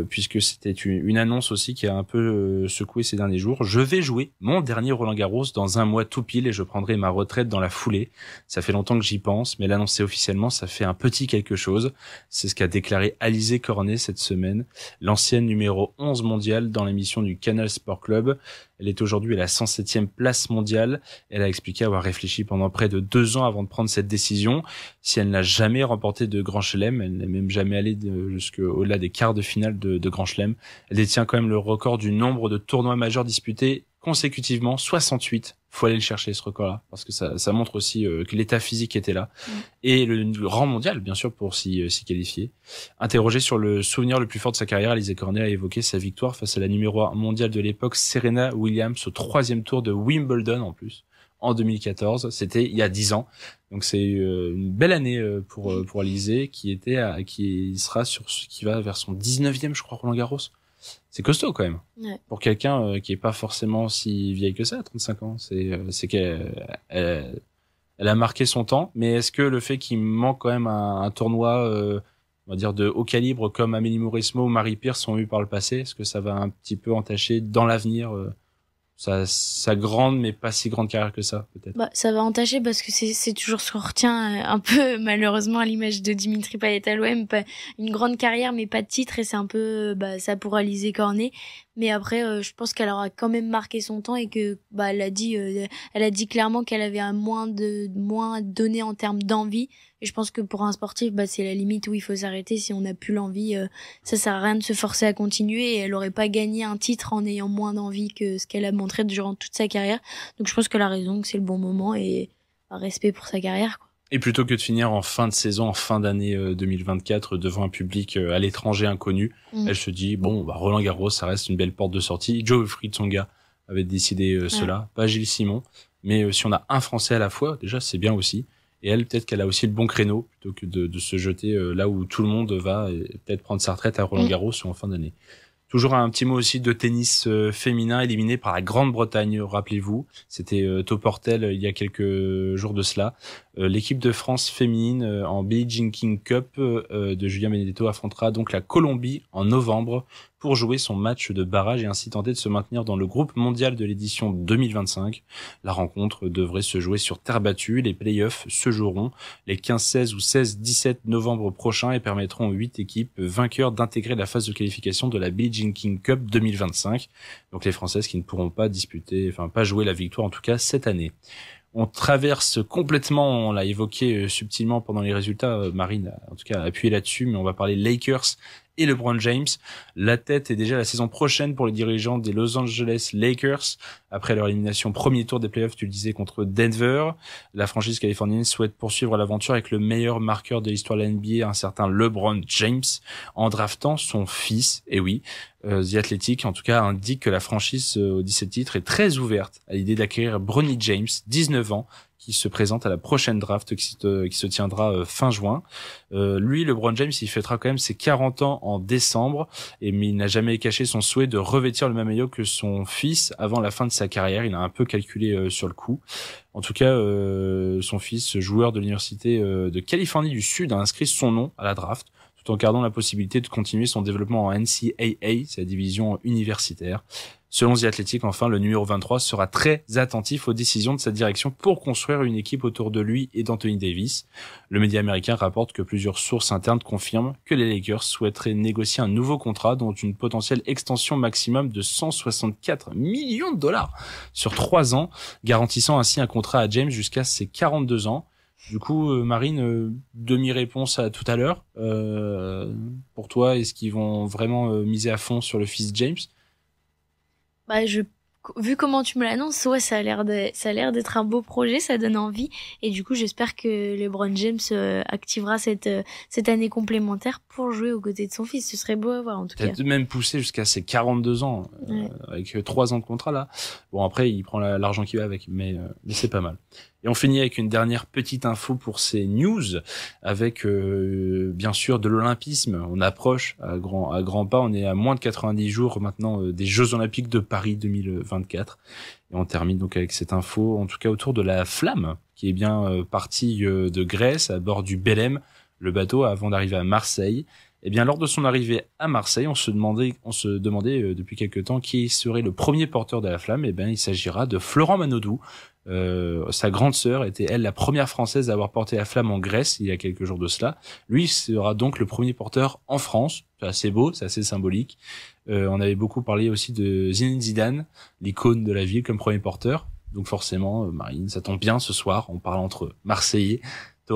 puisque c'était une annonce aussi qui a un peu secoué ces derniers jours. Je vais jouer mon dernier Roland-Garros dans un mois tout pile et je prendrai ma retraite dans la foulée. Ça fait longtemps que j'y pense, mais l'annoncer officiellement, ça fait un petit quelque chose. C'est ce qu'a déclaré Alizé Cornet cette semaine, l'ancienne numéro 11 mondiale dans l'émission du Canal Sport Club. Elle est aujourd'hui à la 107e place mondiale. Elle a expliqué avoir réfléchi pendant près de 2 ans avant de prendre cette décision. Si elle n'a jamais remporté de Grand Chelem, elle n'est même jamais allée jusqu'au-delà des quarts de finale de Grand Chelem. Elle détient quand même le record du nombre de tournois majeurs disputés consécutivement, 68. Faut aller le chercher, ce record-là, parce que ça montre aussi que l'état physique était là. Et le rang mondial, bien sûr, pour s'y qualifier. Interrogée sur le souvenir le plus fort de sa carrière, Alizé Cornet a évoqué sa victoire face à la numéro 1 mondiale de l'époque, Serena Williams, au 3e tour de Wimbledon, en plus, en 2014. C'était il y a 10 ans. Donc c'est une belle année pour Alizé, qui va vers son 19e, je crois, Roland-Garros. C'est costaud quand même. Ouais. Pour quelqu'un qui est pas forcément si vieille que ça, 35 ans. C'est qu'elle a marqué son temps, mais est-ce que le fait qu'il manque quand même un tournoi on va dire de haut calibre comme Amélie Mauresmo ou Marie Pierce ont eu par le passé, est-ce que ça va un petit peu entacher dans l'avenir sa grande mais pas si grande carrière que ça, peut-être? Bah, ça va entacher parce que c'est toujours ce qu'on retient un peu malheureusement à l'image de Dimitri Payet à l'OM, une grande carrière mais pas de titre, et c'est un peu ça pour Alizé Cornet. Mais après je pense qu'elle aura quand même marqué son temps et que elle a dit clairement qu'elle avait un moins donné en termes d'envie, et je pense que pour un sportif c'est la limite où il faut s'arrêter. Si on n'a plus l'envie, ça sert à rien de se forcer à continuer, et elle aurait pas gagné un titre en ayant moins d'envie que ce qu'elle a montré durant toute sa carrière. Donc je pense qu'elle a raison, que c'est le bon moment, et respect pour sa carrière, quoi. Et plutôt que de finir en fin de saison, en fin d'année 2024, devant un public à l'étranger inconnu, elle se dit, Roland-Garros, ça reste une belle porte de sortie. Geoffrey Tsonga avait décidé cela, pas Gilles Simon. Mais si on a un Français à la fois, déjà, c'est bien aussi. Et elle, peut-être qu'elle a aussi le bon créneau, plutôt que de se jeter là où tout le monde va et peut-être prendre sa retraite à Roland-Garros ou en fin d'année. Toujours un petit mot aussi de tennis féminin, éliminé par la Grande-Bretagne, rappelez-vous. C'était Toportel il y a quelques jours de cela. L'équipe de France féminine en Billie Jean King Cup de Julien Benedetto affrontera donc la Colombie en novembre pour jouer son match de barrage et ainsi tenter de se maintenir dans le groupe mondial de l'édition 2025. La rencontre devrait se jouer sur terre battue. Les playoffs se joueront les 15-16 ou 16-17 novembre prochains et permettront aux 8 équipes vainqueurs d'intégrer la phase de qualification de la Billie Jean King Cup 2025. Donc les Françaises qui ne pourront pas pas jouer la victoire en tout cas cette année. On traverse complètement, on l'a évoqué subtilement pendant les résultats, Marine a en tout cas appuyé là-dessus, mais on va parler Lakers et LeBron James. La tête est déjà la saison prochaine pour les dirigeants des Los Angeles Lakers. Après leur élimination premier tour des playoffs, tu le disais, contre Denver, la franchise californienne souhaite poursuivre l'aventure avec le meilleur marqueur de l'histoire de la NBA, un certain LeBron James, en draftant son fils. Et oui, The Athletic, en tout cas, indique que la franchise au 17 titres est très ouverte à l'idée d'acquérir Bronny James, 19 ans, qui se présente à la prochaine draft qui se tiendra fin juin. Lui, LeBron James, il fêtera quand même ses 40 ans en décembre, mais il n'a jamais caché son souhait de revêtir le même maillot que son fils avant la fin de sa carrière. Il a un peu calculé sur le coup. En tout cas, son fils, joueur de l'université de Californie du Sud, a inscrit son nom à la draft, tout en gardant la possibilité de continuer son développement en NCAA, c'est la division universitaire. Selon The Athletic, enfin, le numéro 23 sera très attentif aux décisions de sa direction pour construire une équipe autour de lui et d'Anthony Davis. Le média américain rapporte que plusieurs sources internes confirment que les Lakers souhaiteraient négocier un nouveau contrat dont une potentielle extension maximum de 164 millions de dollars sur 3 ans, garantissant ainsi un contrat à James jusqu'à ses 42 ans. Du coup, Marine, demi-réponse à tout à l'heure. Pour toi, est-ce qu'ils vont vraiment miser à fond sur le fils James ? Vu comment tu me l'annonces, ouais, ça a l'air d'être un beau projet, ça donne envie, et du coup, j'espère que LeBron James activera cette année complémentaire pour jouer aux côtés de son fils. Ce serait beau à voir, en tout cas. Peut-être même pousser jusqu'à ses 42 ans, avec 3 ans de contrat, là. Bon, après, il prend l'argent qu'il va avec, mais c'est pas mal. Et on finit avec une dernière petite info pour ces news, avec bien sûr de l'olympisme. On approche à grands pas, on est à moins de 90 jours maintenant des Jeux Olympiques de Paris 2024. Et on termine donc avec cette info, en tout cas autour de la Flamme, qui est bien partie de Grèce à bord du Belém, le bateau, avant d'arriver à Marseille. Eh bien, lors de son arrivée à Marseille, on se demandait depuis quelque temps qui serait le premier porteur de la Flamme. Eh bien, il s'agira de Florent Manodou. Sa grande sœur était, elle, la première Française à avoir porté la Flamme en Grèce il y a quelques jours de cela. Lui sera donc le premier porteur en France. C'est assez beau, c'est assez symbolique. On avait beaucoup parlé aussi de Zinedine Zidane, l'icône de la ville, comme premier porteur. Donc forcément, Marine, ça tombe bien ce soir. On parle entre Marseillais. Ça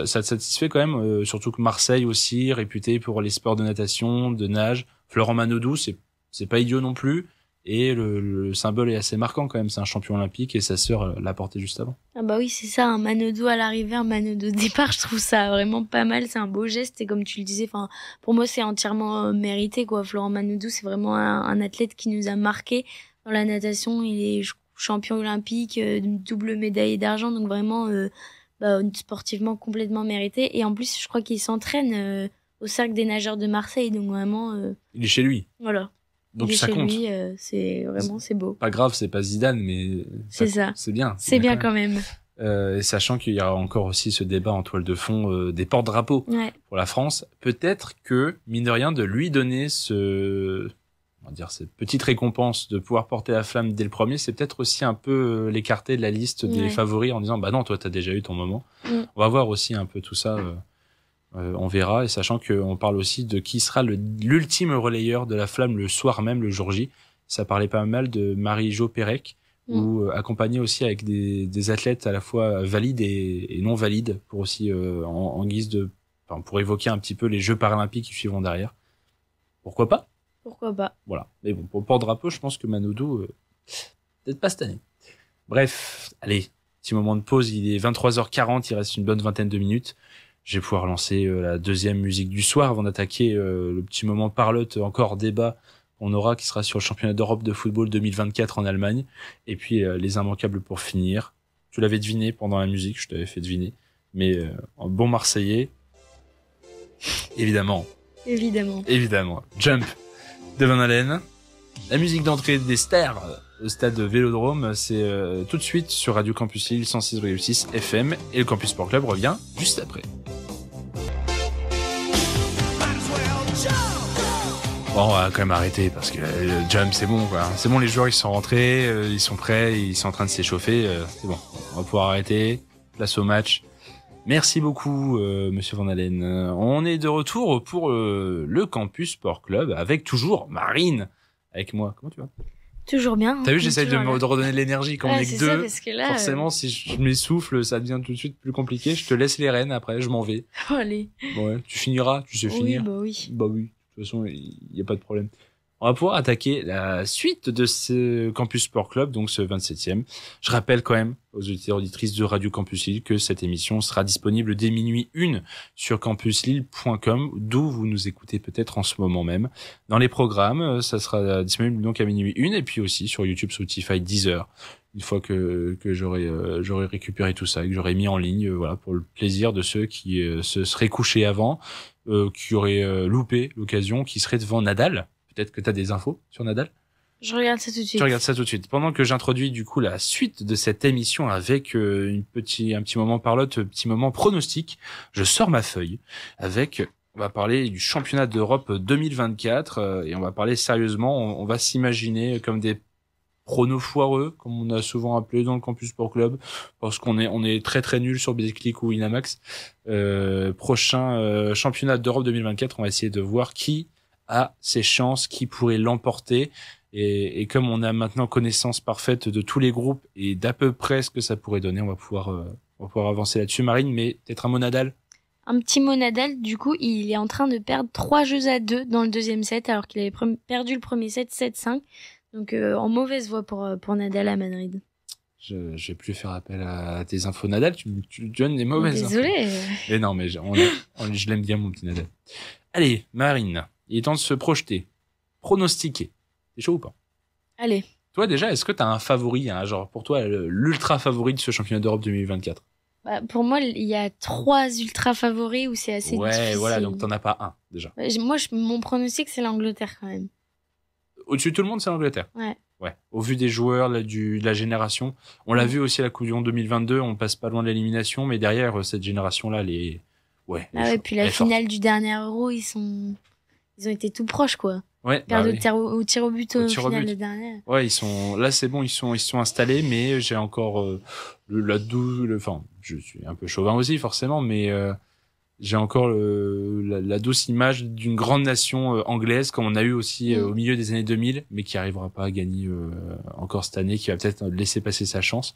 te satisfait quand même, surtout que Marseille aussi, réputé pour les sports de natation, de nage. Florent Manodou, c'est pas idiot non plus. Et le symbole est assez marquant quand même. C'est un champion olympique et sa sœur l'a porté juste avant. Ah bah oui, c'est ça, un Manodou à l'arrivée, un Manodou au départ. Je trouve ça vraiment pas mal. C'est un beau geste et comme tu le disais, enfin, pour moi, c'est entièrement mérité, quoi. Florent Manodou, c'est vraiment un athlète qui nous a marqué dans la natation. Il est champion olympique, double médaille d'argent, donc vraiment, sportivement complètement mérité. Et en plus, je crois qu'il s'entraîne au cercle des nageurs de Marseille, donc vraiment. Il est chez lui. Voilà. Donc ça compte. Lui, c'est beau. Pas grave, c'est pas Zidane, mais c'est ça. C'est bien. C'est bien quand même. Et sachant qu'il y aura encore aussi ce débat en toile de fond des porte-drapeaux pour la France, peut-être que mine de rien de lui donner cette petite récompense de pouvoir porter la Flamme dès le premier, c'est peut-être aussi un peu l'écarter de la liste des favoris en disant bah non, toi t'as déjà eu ton moment. On va voir aussi un peu tout ça. On verra, et sachant qu'on parle aussi de qui sera l'ultime relayeur de la Flamme le soir même, le jour J. Ça parlait pas mal de Marie-Jo Pérec, ou accompagné aussi avec des athlètes à la fois valides et non valides, pour aussi en guise pour évoquer un petit peu les Jeux paralympiques qui suivront derrière. Pourquoi pas ? Pourquoi pas ? Voilà. Mais bon, pour le porte-drapeau, je pense que Manodou, peut-être pas cette année. Bref, allez, petit moment de pause, il est 23h40, il reste une bonne vingtaine de minutes. Je vais pouvoir lancer la deuxième musique du soir avant d'attaquer le petit moment parlotte, encore débat qu'on aura, qui sera sur le championnat d'Europe de football 2024 en Allemagne. Et puis les immanquables pour finir. Tu l'avais deviné pendant la musique, je t'avais fait deviner. Mais en bon Marseillais, évidemment. Jump de Van Halen. La musique d'entrée des stars au stade Vélodrome, c'est tout de suite sur Radio Campus Lille 106,6 FM. Et le Campus Sport Club revient juste après. Bon, on va quand même arrêter parce que le jump, c'est bon, quoi. C'est bon, les joueurs, ils sont rentrés, ils sont prêts, ils sont en train de s'échauffer. C'est bon, on va pouvoir arrêter. Place au match. Merci beaucoup, Monsieur Van Halen. On est de retour pour le Campus Sport Club avec toujours Marine avec moi. Comment tu vas ? Toujours bien. T'as vu, j'essaie de redonner de l'énergie quand on est que deux. Ça, parce que là, forcément, si je m'essouffle, ça devient tout de suite plus compliqué. Je te laisse les rênes après, je m'en vais. Oh, allez. Ouais, tu finiras, tu sais finir. Oui. Bah oui. De toute façon, il n'y a pas de problème. On va pouvoir attaquer la suite de ce Campus Sport Club, donc ce 27e. Je rappelle quand même aux auditeurs et auditrices de Radio Campus Lille que cette émission sera disponible dès minuit 1 sur campuslille.com, d'où vous nous écoutez peut-être en ce moment même. Dans les programmes, ça sera disponible donc à minuit 1 et puis aussi sur YouTube, Spotify, Deezer. Une fois que j'aurai récupéré tout ça et que j'aurai mis en ligne, voilà, pour le plaisir de ceux qui se seraient couchés avant, qui auraient loupé l'occasion, qui seraient devant Nadal. Peut-être que tu as des infos sur Nadal ? Je regarde ça tout de suite. Tu regardes ça tout de suite. Pendant que j'introduis du coup la suite de cette émission avec un petit moment parlotte, petit moment pronostic, je sors ma feuille avec... On va parler du championnat d'Europe 2024 et on va parler sérieusement. On va s'imaginer comme des pronos foireux, comme on a souvent appelé dans le Campus Sport Club, parce qu'on est très très nul sur Betclic ou Winamax. Prochain championnat d'Europe 2024, on va essayer de voir qui a ses chances, qui pourrait l'emporter. Et comme on a maintenant connaissance parfaite de tous les groupes et d'à peu près ce que ça pourrait donner, on va pouvoir avancer là-dessus. Marine, mais peut-être un mot Nadal ? Un petit mot Nadal, du coup, il est en train de perdre 3-2 dans le deuxième set, alors qu'il avait perdu le premier set 7-5. Donc en mauvaise voie pour Nadal à Madrid. Je vais plus faire appel à tes infos Nadal, tu donnes des mauvaises Désolée. infos. Mais non, mais je l'aime bien mon petit Nadal. Allez, Marine, il est temps de se projeter, pronostiquer. T'es chaud ou pas ? Allez. Toi déjà, est-ce que t'as un favori, hein, genre pour toi l'ultra favori de ce championnat d'Europe 2024 ? Pour moi, il y a 3 ultra favoris où c'est assez difficile. Ouais, voilà, donc t'en as pas un déjà. Moi, mon pronostic c'est l'Angleterre quand même. Au-dessus de tout le monde, c'est l'Angleterre. Ouais. Ouais. Au vu des joueurs là, de la génération, on l'a vu aussi à la Coupe du Monde 2022, on passe pas loin de l'élimination, mais derrière cette génération-là, ouais. Ah ouais, puis la finale du dernier Euro, ils ont été tout proches, quoi. Ouais, Perdre au tir au but au final, le dernier. Ouais, là c'est bon, ils sont installés, mais j'ai encore enfin, je suis un peu chauvin aussi forcément, mais j'ai encore la douce image d'une grande nation anglaise, comme on a eu aussi au milieu des années 2000, mais qui arrivera pas à gagner encore cette année, qui va peut-être laisser passer sa chance.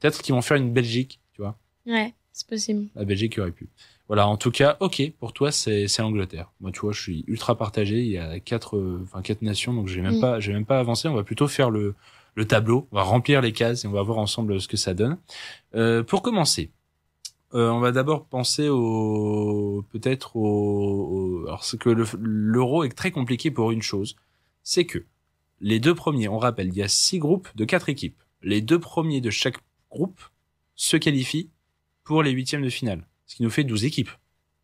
Peut-être qu'ils vont faire une Belgique, tu vois. Ouais, c'est possible. La Belgique aurait pu. Voilà, en tout cas, ok, pour toi, c'est l'Angleterre. Moi, tu vois, je suis ultra partagé. Il y a quatre nations, donc je vais même pas avancer. On va plutôt faire le tableau. On va remplir les cases et on va voir ensemble ce que ça donne. Pour commencer, on va d'abord penser alors c'est que l'Euro est très compliqué pour une chose, c'est que les deux premiers, on rappelle, il y a 6 groupes de 4 équipes. Les 2 premiers de chaque groupe se qualifient pour les 8e de finale. Ce qui nous fait 12 équipes.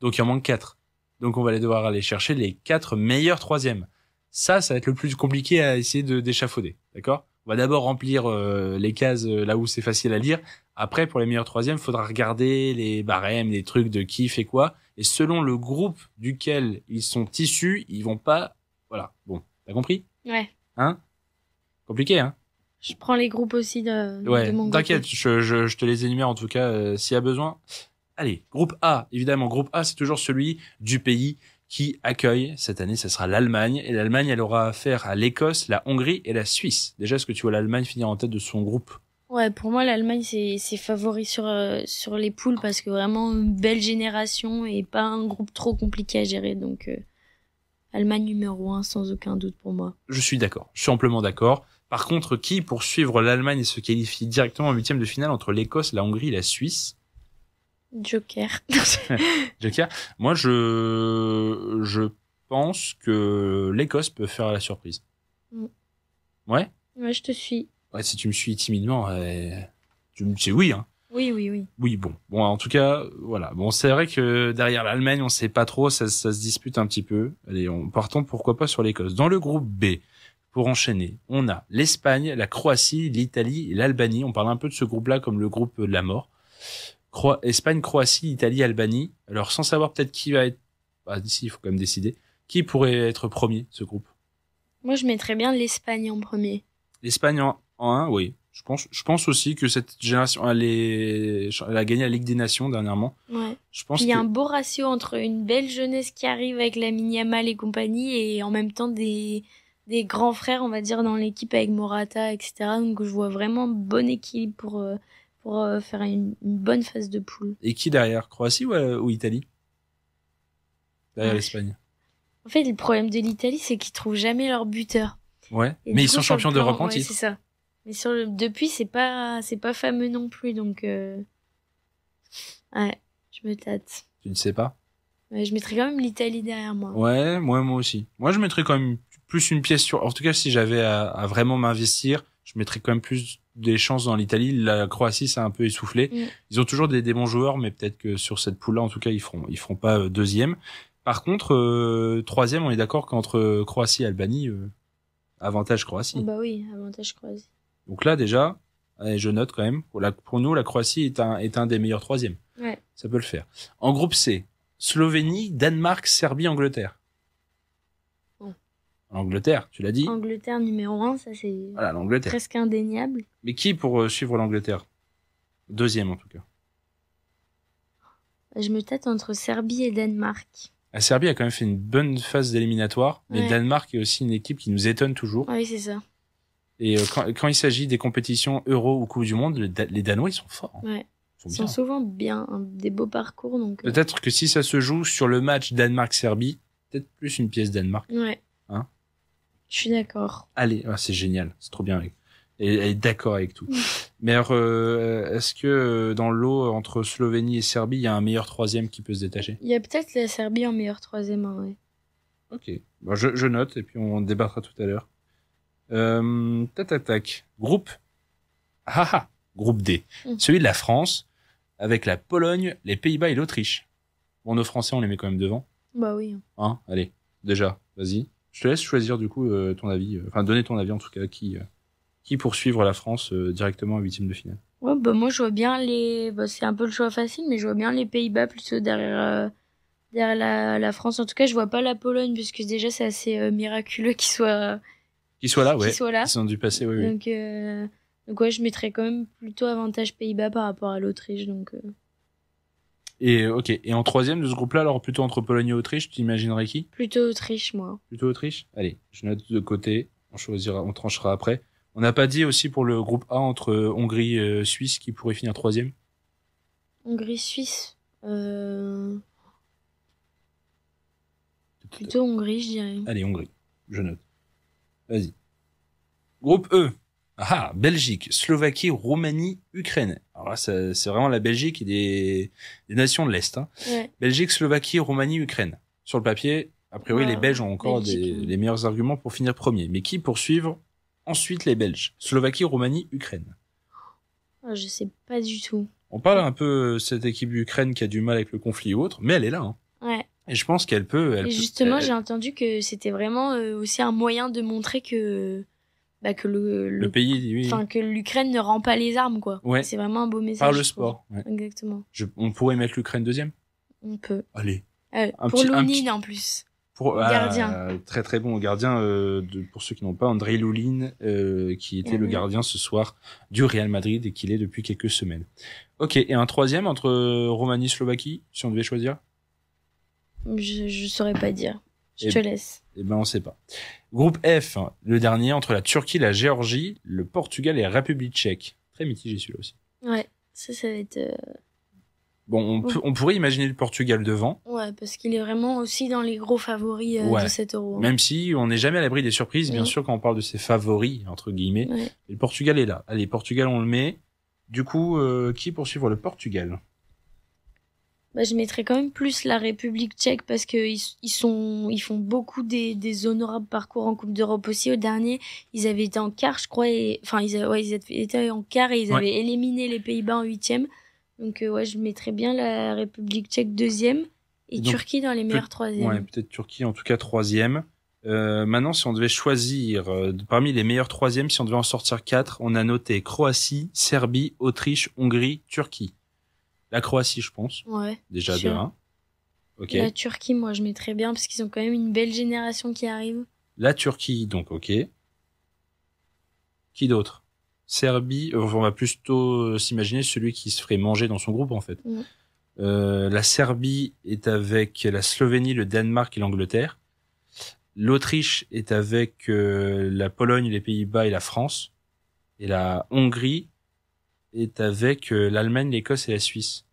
Donc il en manque 4. Donc on va devoir aller chercher les 4 meilleurs 3e. Ça va être le plus compliqué à essayer d'échafauder. D'accord ? On va d'abord remplir les cases là où c'est facile à lire. Après, pour les meilleurs 3e, il faudra regarder les barèmes, les trucs de qui fait quoi. Et selon le groupe duquel ils sont issus, ils vont pas... Voilà. Bon, t'as compris ? Ouais. Hein ? Compliqué, hein ? Je prends les groupes aussi de mon groupe. T'inquiète, je te les énumère en tout cas s'il y a besoin. Allez, groupe A, évidemment. Groupe A, c'est toujours celui du pays qui accueille. Cette année, ça sera l'Allemagne. Et l'Allemagne, elle aura affaire à l'Écosse, la Hongrie et la Suisse. Déjà, est-ce que tu vois l'Allemagne finir en tête de son groupe ? Ouais, pour moi, l'Allemagne, c'est favori sur les poules parce que vraiment une belle génération et pas un groupe trop compliqué à gérer. Donc, Allemagne numéro 1, sans aucun doute pour moi. Je suis d'accord. Je suis amplement d'accord. Par contre, qui pour suivre l'Allemagne et se qualifie directement en 8e de finale entre l'Écosse, la Hongrie et la Suisse ? Joker. Joker. Moi, je pense que l'Écosse peut faire la surprise. Ouais. Ouais, je te suis. Ouais, si tu me suis timidement, tu me dis oui, hein. Oui. Oui, bon, en tout cas, voilà. Bon, c'est vrai que derrière l'Allemagne, on sait pas trop, ça se dispute un petit peu. Allez, partons pourquoi pas sur l'Écosse. Dans le groupe B, pour enchaîner, on a l'Espagne, la Croatie, l'Italie et l'Albanie. On parle un peu de ce groupe-là comme le groupe de la mort. Espagne, Croatie, Italie, Albanie. Alors, sans savoir peut-être qui va être... d'ici, il faut quand même décider. Qui pourrait être premier, de ce groupe ? Moi, je mettrais bien l'Espagne en premier. L'Espagne en 1, oui. Je pense aussi que cette génération, elle a gagné la Ligue des Nations dernièrement. Ouais. Puis il y a un beau ratio entre une belle jeunesse qui arrive avec Lamine Yamal et compagnie et en même temps des grands frères, on va dire, dans l'équipe avec Morata, etc. Donc, je vois vraiment bon équilibre pour faire une bonne phase de poule. Et qui derrière ? Croatie ou Italie ? Derrière l'Espagne. En fait, le problème de l'Italie, c'est qu'ils trouvent jamais leur buteur. Ouais. Mais ils sont champions d'Europe en titre. Ouais, c'est ça. Mais depuis, c'est pas fameux non plus, donc ouais, je me tâte. Tu ne sais pas ? Ouais, je mettrais quand même l'Italie derrière moi. Ouais, moi aussi. Moi, je mettrais quand même plus une pièce sur... En tout cas, si j'avais à vraiment m'investir, je mettrais quand même plus des chances dans l'Italie. La Croatie, c'est un peu essoufflé. Ils ont toujours des bons joueurs, mais peut-être que sur cette poule-là, en tout cas, ils feront pas deuxième. Par contre, troisième, on est d'accord qu'entre Croatie et Albanie, avantage Croatie. Bah oui, avantage Croatie. Donc là, déjà, allez, je note quand même. Pour nous, la Croatie est un des meilleurs troisièmes. Ouais. Ça peut le faire. En groupe C, Slovénie, Danemark, Serbie, Angleterre. Bon. L'Angleterre, tu l'as dit. Angleterre numéro 1, ça c'est l'Angleterre. Presque indéniable. Mais qui pour suivre l'Angleterre ? Deuxième en tout cas. Je me tâte entre Serbie et Danemark. La Serbie a quand même fait une bonne phase d'éliminatoire, mais le Danemark est aussi une équipe qui nous étonne toujours. Oui, c'est ça. Et quand il s'agit des compétitions Euro ou Coupe du Monde, les Danois, ils sont forts. Ouais. Ils sont souvent bien, des beaux parcours. Donc, peut-être que si ça se joue sur le match Danemark-Serbie, peut-être plus une pièce Danemark. Ouais. Hein ? Je suis d'accord. Allez, c'est génial, c'est trop bien. Elle est d'accord avec tout. Mais alors, est-ce que dans le lot entre Slovénie et Serbie, il y a un meilleur troisième qui peut se détacher ? Il y a peut-être la Serbie en meilleur troisième, ouais. Ok, bon, je note et puis on débattra tout à l'heure. Groupe Groupe D. Celui de la France, avec la Pologne, les Pays-Bas et l'Autriche. Bon, nos Français, on les met quand même devant. Bah oui. Allez, déjà, vas-y. Je te laisse choisir du coup ton avis, donner ton avis en tout cas, qui qui pour suivre la France directement en huitième de finale. Ouais, bah moi je vois bien c'est un peu le choix facile, mais je vois bien les Pays-Bas plutôt derrière la France. En tout cas, je vois pas la Pologne, puisque déjà c'est assez miraculeux qu'ils soient là, qu'ils soient là. Ils sont dû passer, oui. Donc ouais, je mettrais quand même plutôt avantage Pays-Bas par rapport à l'Autriche. Et ok. Et en troisième de ce groupe-là, alors plutôt entre Pologne et Autriche, tu imaginerais qui? Plutôt Autriche, moi. Plutôt Autriche. Allez, je note de côté. On tranchera après. On n'a pas dit aussi pour le groupe A entre Hongrie et Suisse qui pourrait finir troisième. Hongrie-Suisse. Plutôt Hongrie, je dirais. Allez, Hongrie. Je note. Vas-y. Groupe E. Ah, Belgique, Slovaquie, Roumanie, Ukraine. Alors là, c'est vraiment la Belgique et des nations de l'Est. Hein. Ouais. Belgique, Slovaquie, Roumanie, Ukraine. Sur le papier, a priori, les Belges ont encore les meilleurs arguments pour finir premier. Mais qui poursuivre ensuite les Belges? Slovaquie, Roumanie, Ukraine. Je sais pas du tout. On parle un peu de cette équipe d'Ukraine qui a du mal avec le conflit ou autre, mais elle est là. Hein. Ouais. Et je pense qu'elle peut... Et justement, j'ai entendu que c'était vraiment aussi un moyen de montrer que le pays, oui. Enfin, que l'Ukraine ne rend pas les armes, quoi. Ouais. C'est vraiment un beau message. Par le sport. Ouais. Exactement. On pourrait mettre l'Ukraine deuxième? On peut. Allez. Pour Lounine, en plus. Pour gardien. Très très bon gardien, pour ceux qui n'ont pas, Andrei Loulin, qui était le gardien ce soir du Real Madrid et qui l'est depuis quelques semaines. Ok, et un troisième entre Roumanie et Slovaquie, si on devait choisir? Je saurais pas dire. Je te laisse. Eh ben, on sait pas. Groupe F, le dernier, entre la Turquie, la Géorgie, le Portugal et la République tchèque. Très mitigé celui-là aussi. Ouais, ça va être... Bon, on pourrait imaginer le Portugal devant. Ouais, parce qu'il est vraiment aussi dans les gros favoris de cet Euro. Même si on n'est jamais à l'abri des surprises, bien sûr, quand on parle de ses favoris, entre guillemets. Ouais. Et le Portugal est là. Allez, Portugal, on le met. Du coup, qui poursuivre le Portugal? Je mettrais quand même plus la République tchèque parce que ils font beaucoup des honorables parcours en Coupe d'Europe aussi. Au dernier, ils avaient été en quart, je crois, ils étaient en quart et ils avaient éliminé les Pays-Bas en huitième. Donc je mettrais bien la République tchèque deuxième et donc, Turquie dans les meilleurs troisièmes. Ouais, peut-être Turquie en tout cas troisième. Maintenant, si on devait choisir parmi les meilleurs troisièmes, si on devait en sortir 4, on a noté Croatie, Serbie, Autriche, Hongrie, Turquie. La Croatie, je pense. Ouais. Déjà de 1. Ok. La Turquie, moi, je mettrais bien parce qu'ils ont quand même une belle génération qui arrive. La Turquie, donc ok. Qui d'autre? Serbie, on va plutôt s'imaginer celui qui se ferait manger dans son groupe en fait. La Serbie est avec la Slovénie, le Danemark et l'Angleterre. L'Autriche est avec la Pologne, les Pays-Bas et la France. Et la Hongrie est avec l'Allemagne, l'Écosse et la Suisse.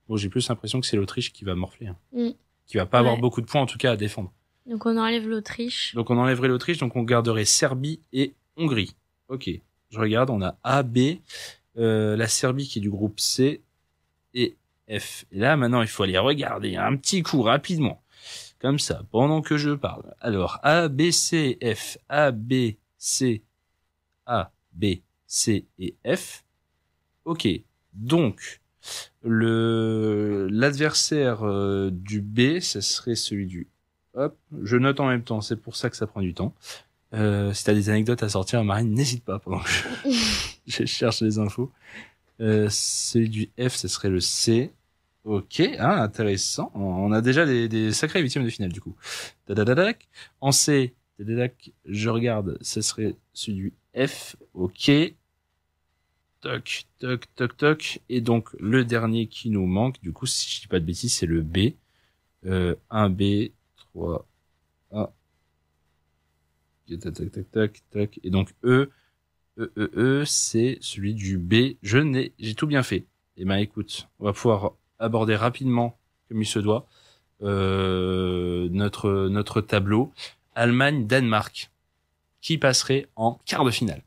Bon, j'ai plus l'impression que c'est l'Autriche qui va morfler. Hein. Qui va pas avoir beaucoup de points en tout cas à défendre. Donc on enlève l'Autriche. Donc on enlèverait l'Autriche, donc on garderait Serbie et Hongrie. Ok. Je regarde, on a A, B, la Serbie qui est du groupe C et F. Et là, maintenant, il faut aller regarder un petit coup rapidement. Comme ça, pendant que je parle. Alors, A, B, C, F. A, B, C, A, B, C et F. Ok. Donc, l'adversaire du B, ce serait celui du... Hop, je note en même temps, c'est pour ça que ça prend du temps. Si t'as des anecdotes à sortir, Marine, n'hésite pas pendant que je cherche les infos. Celui du F, ce serait le C. Ok, intéressant. On a déjà des sacrés huitièmes de finale du coup. En C, je regarde, ce serait celui du F. Ok. Toc, toc, toc, toc. Et donc le dernier qui nous manque, du coup, si je dis pas de bêtises, c'est le B. 1B, 3, 1. Tac, tac, tac, tac, tac. Et donc c'est celui du B. J'ai tout bien fait. Eh ben, écoute, on va pouvoir aborder rapidement, comme il se doit, notre tableau. Allemagne-Danemark. Qui passerait en quart de finale?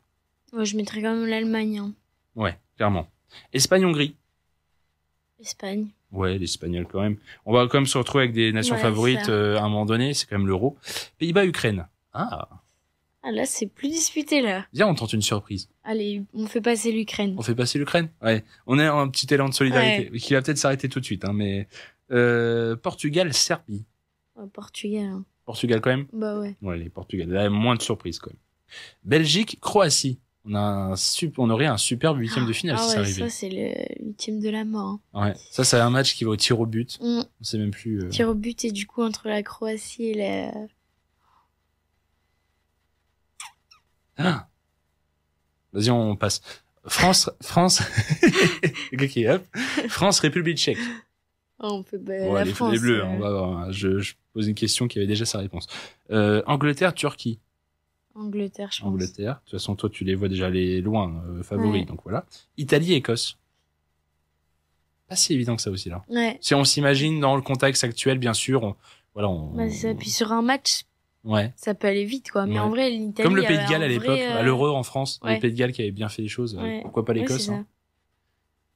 Ouais, je mettrais quand même l'Allemagne. Hein. Ouais, clairement. Espagne-Hongrie. Espagne. Ouais, l'Espagnol quand même. On va quand même se retrouver avec des nations favorites à un moment donné. C'est quand même l'Euro. Pays-Bas-Ukraine. Ah, là, c'est plus disputé, là. Viens, on tente une surprise. Allez, on fait passer l'Ukraine. On fait passer l'Ukraine? Ouais. On est un petit élan de solidarité qui va peut-être s'arrêter tout de suite, hein, mais Portugal-Serbie. Portugal. Portugal quand même? Bah ouais. Ouais, les Portugal. Là, moins de surprises quand même. Belgique-Croatie. on aurait un superbe huitième de finale si ça arrivait. Ça, c'est le huitième de la mort. Hein. Ouais. Ça, c'est un match qui va au tir au but. On sait même plus. Tir au but et du coup, entre la Croatie et la... Ah. Vas-y, on passe. France, ok, hop. France, République tchèque. On peut, ouais, la France. Les Bleus, on va voir. Je pose une question qui avait déjà sa réponse. Angleterre, Turquie. Angleterre, je pense. Angleterre. De toute façon, toi, tu les vois déjà aller loin, favoris, donc voilà. Italie, Écosse. Pas si évident que ça aussi, là. Ouais. Si on s'imagine dans le contexte actuel, bien sûr, c'est ça. Puis sur un match, ouais. ça peut aller vite, quoi. Mais en vrai, l'Italie. Comme le Pays de Galles à l'époque, à l'Euro en France, ouais. Le Pays de Galles qui avait bien fait les choses. Ouais. Pourquoi pas l'Écosse, ouais, hein.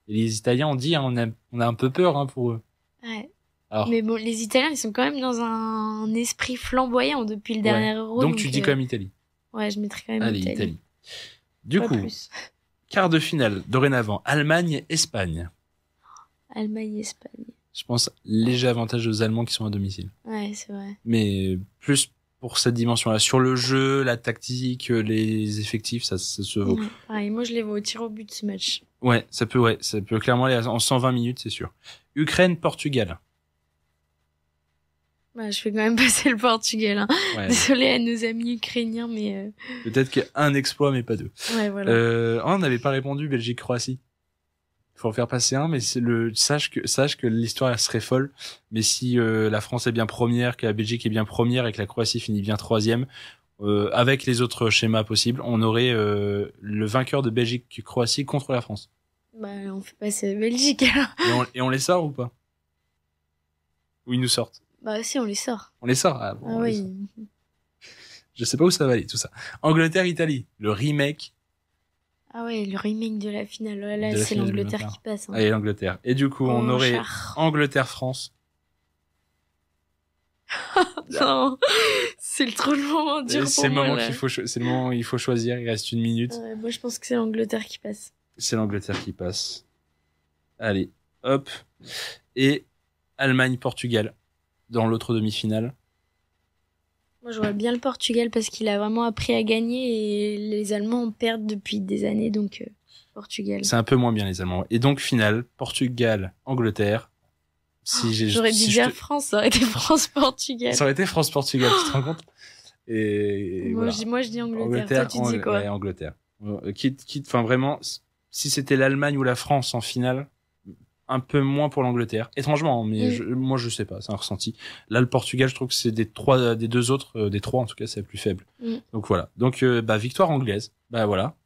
Et les Italiens, on dit, on a un peu peur, hein, pour eux. Ouais. Alors, mais bon, les Italiens, ils sont quand même dans un esprit flamboyant depuis le dernier Euro. Donc tu dis quand même Italie. Ouais, je mettrais quand même Allez, Italie. Du pas coup, plus. quart de finale, dorénavant, Allemagne-Espagne. Allemagne-Espagne. Je pense léger avantage aux Allemands qui sont à domicile. Ouais, c'est vrai. Mais plus pour cette dimension-là. Sur le jeu, la tactique, les effectifs, ça se vaut. Pareil, moi je les vois au tir au but ce match. Ouais, ça peut clairement aller en 120 minutes, c'est sûr. Ukraine-Portugal. Bah, je fais quand même passer le Portugal. Hein. Ouais. Désolée à nos amis ukrainiens, mais... Peut-être qu'un exploit, mais pas deux. Ouais, voilà. On n'avait pas répondu Belgique-Croatie. Il faut en faire passer un, mais sache que l'histoire elle serait folle. Mais si la France est bien première, que la Belgique est bien première et que la Croatie finit bien troisième, avec les autres schémas possibles, on aurait le vainqueur de Belgique-Croatie contre la France. Bah, on fait passer la Belgique alors. Et on les sort ou pas? Ou ils nous sortent? Bah si, on les sort. On les sort. Ah, bon, oui. Je sais pas où ça va aller tout ça. Angleterre-Italie, le remake. Ah ouais, le remake de la finale. Là, c'est l'Angleterre qui passe. Hein. Allez, l'Angleterre. Et du coup, on aurait Angleterre-France. Non, c'est trop le moment dur c'est le moment c'est le moment où il faut choisir. Il reste 1 minute. Moi, je pense que c'est l'Angleterre qui passe. C'est l'Angleterre qui passe. Allez, hop. Et Allemagne-Portugal dans l'autre demi-finale. Moi, je vois bien le Portugal parce qu'il a vraiment appris à gagner et les Allemands perdent depuis des années, donc Portugal. C'est un peu moins bien les Allemands. Et donc finale, Portugal-Angleterre. J'aurais dit bien France, ça aurait été France-Portugal. Ça aurait été France-Portugal, tu te rends compte? Et moi, voilà. je dis Angleterre. Toi, tu dis quoi? Ouais, Angleterre. Enfin vraiment, si c'était l'Allemagne ou la France en finale, un peu moins pour l'Angleterre. Étrangement, mais moi je sais pas, c'est un ressenti. Là, le Portugal, je trouve que c'est des deux autres, des trois en tout cas, c'est la plus faible. Donc voilà. Donc victoire anglaise. Bah voilà.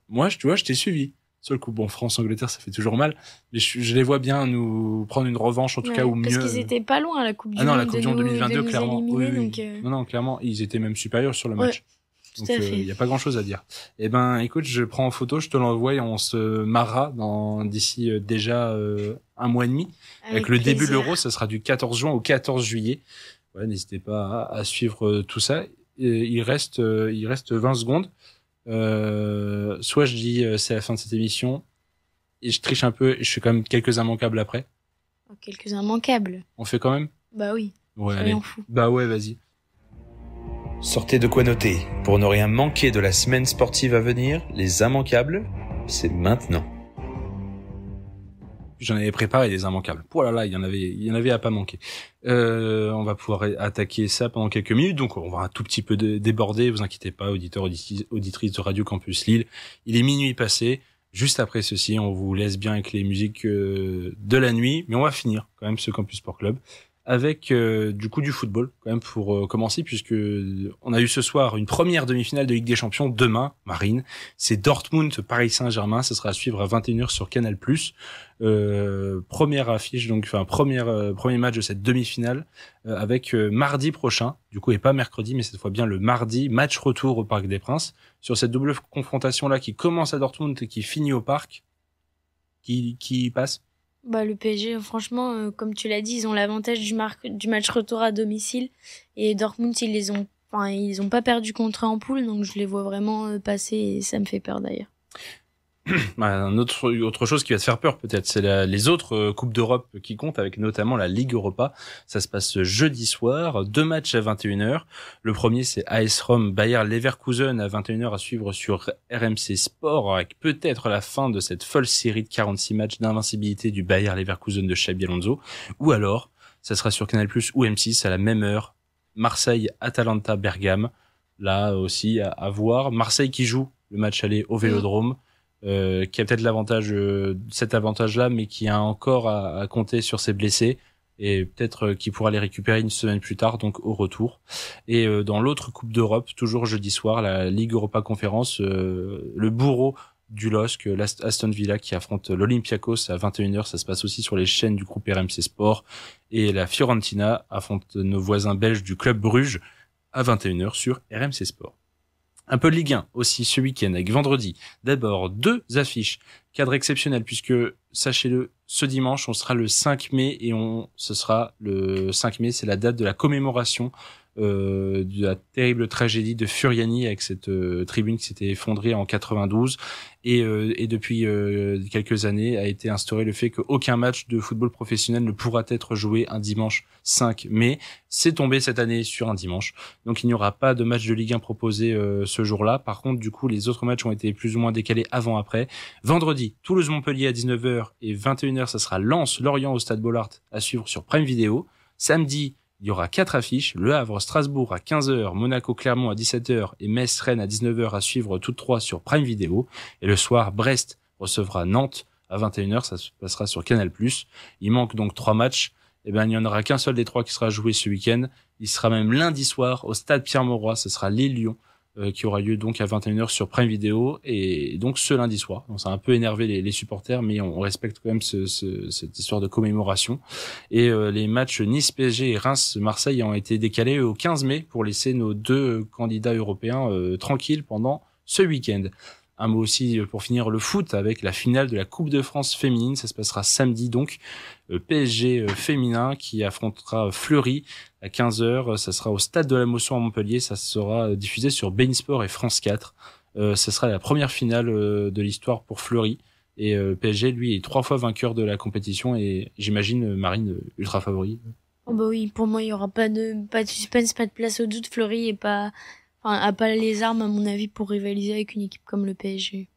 Moi, tu vois, je t'ai suivi. Sur le coup, bon, France-Angleterre, ça fait toujours mal, mais je les vois bien nous prendre une revanche en tout cas, ou mieux. Parce qu'ils étaient pas loin à la Coupe du Monde. Ah non, la Coupe du Monde 2022, clairement. Oui. Donc, Non, clairement, ils étaient même supérieurs sur le match. Donc il y a pas grand-chose à dire. Eh ben, écoute, je prends en photo, je te l'envoie et on se marra d'ici déjà 1 mois et demi. Avec le début de l'Euro, ça sera du 14 juin au 14 juillet. Ouais, n'hésitez pas à suivre tout ça. Il reste 20 secondes. Soit je dis c'est la fin de cette émission et je triche un peu et je fais quand même quelques immanquables après. Quelques immanquables. On fait quand même? Bah oui. Ouais, allez. Fou. Bah ouais, vas-y. Sortez de quoi noter. Pour ne rien manquer de la semaine sportive à venir, les immanquables, c'est maintenant. J'en avais préparé des immanquables. Oh là là, il y en avait à pas manquer. On va pouvoir attaquer ça pendant quelques minutes, donc on va un tout petit peu déborder. Vous inquiétez pas, auditeurs, auditrices de Radio Campus Lille. Il est minuit passé. Juste après ceci, on vous laisse bien avec les musiques de la nuit, mais on va finir quand même ce Campus Sport Club avec du coup du football quand même pour commencer, puisque on a eu ce soir une première demi-finale de Ligue des Champions. Demain, Marine, c'est Dortmund Paris Saint-Germain, ça sera à suivre à 21h sur Canal+. Première affiche, donc enfin premier match de cette demi-finale avec mardi prochain, du coup et pas mercredi, mais cette fois bien le mardi, match retour au Parc des Princes sur cette double confrontation là qui commence à Dortmund et qui finit au Parc. Qui passe? Bah, le PSG, franchement, comme tu l'as dit, ils ont l'avantage du match retour à domicile. Et Dortmund, ils ont pas perdu contre eux en poule, donc je les vois vraiment passer et ça me fait peur d'ailleurs. Autre chose qui va te faire peur peut-être, c'est les autres coupes d'Europe qui comptent, avec notamment la Ligue Europa. Ça se passe jeudi soir, 2 matchs à 21h. Le premier, c'est AS Rome Bayer Leverkusen à 21h à suivre sur RMC Sport, avec peut-être la fin de cette folle série de 46 matchs d'invincibilité du Bayer Leverkusen de Xabi Alonso. Ou alors, ça sera sur Canal+ ou M6 à la même heure. Marseille Atalanta Bergame. Là aussi à voir. Marseille qui joue le match aller au Vélodrome. Qui a peut-être cet avantage-là, mais qui a encore à compter sur ses blessés, et peut-être qui pourra les récupérer une semaine plus tard, donc au retour. Et dans l'autre Coupe d'Europe, toujours jeudi soir, la Ligue Europa Conférence, le bourreau du LOSC, l'Aston Villa, qui affronte l'Olympiakos à 21h, ça se passe aussi sur les chaînes du groupe RMC Sport, et la Fiorentina affronte nos voisins belges du Club Bruges à 21h sur RMC Sport. Un peu de Ligue 1 aussi ce week-end, avec vendredi. D'abord, 2 affiches. Cadre exceptionnel, puisque, sachez-le, ce dimanche, on sera le 5 mai, et ce sera le 5 mai, c'est la date de la commémoration de la terrible tragédie de Furiani, avec cette tribune qui s'était effondrée en 92, et depuis quelques années a été instauré le fait qu'aucun match de football professionnel ne pourra être joué un dimanche 5 mai. C'est tombé cette année sur un dimanche, donc il n'y aura pas de match de Ligue 1 proposé ce jour-là. Par contre, du coup, les autres matchs ont été plus ou moins décalés avant-après. Vendredi, Toulouse-Montpellier à 19h, et 21h, ça sera Lens-Lorient au Stade Bollaert à suivre sur Prime Video. Samedi, il y aura 4 affiches, Le Havre-Strasbourg à 15h, Monaco-Clermont à 17h et Metz-Rennes à 19h à suivre toutes 3 sur Prime Video. Et le soir, Brest recevra Nantes à 21h, ça se passera sur Canal+. Il manque donc 3 matchs. Eh ben, il n'y en aura qu'un seul des 3 qui sera joué ce week-end. Il sera même lundi soir au Stade Pierre-Mauroy, ce sera Lille-Lyon, qui aura lieu donc à 21h sur Prime Video, et donc ce lundi soir. Donc ça a un peu énervé les supporters, mais on respecte quand même cette histoire de commémoration. Et les matchs Nice-PSG et Reims-Marseille ont été décalés au 15 mai pour laisser nos 2 candidats européens tranquilles pendant ce week-end. Un mot aussi pour finir, le foot, avec la finale de la Coupe de France féminine. Ça se passera samedi donc. PSG féminin qui affrontera Fleury à 15h. Ça sera au Stade de la Mosson à Montpellier. Ça sera diffusé sur beIN Sport et France 4. Ça sera la première finale de l'histoire pour Fleury. Et PSG, lui, est 3 fois vainqueur de la compétition. Et j'imagine Marine ultra favori. Oh bah oui, pour moi, il y aura pas de suspense, pas de place au doute. Fleury a pas les armes, à mon avis, pour rivaliser avec une équipe comme le PSG.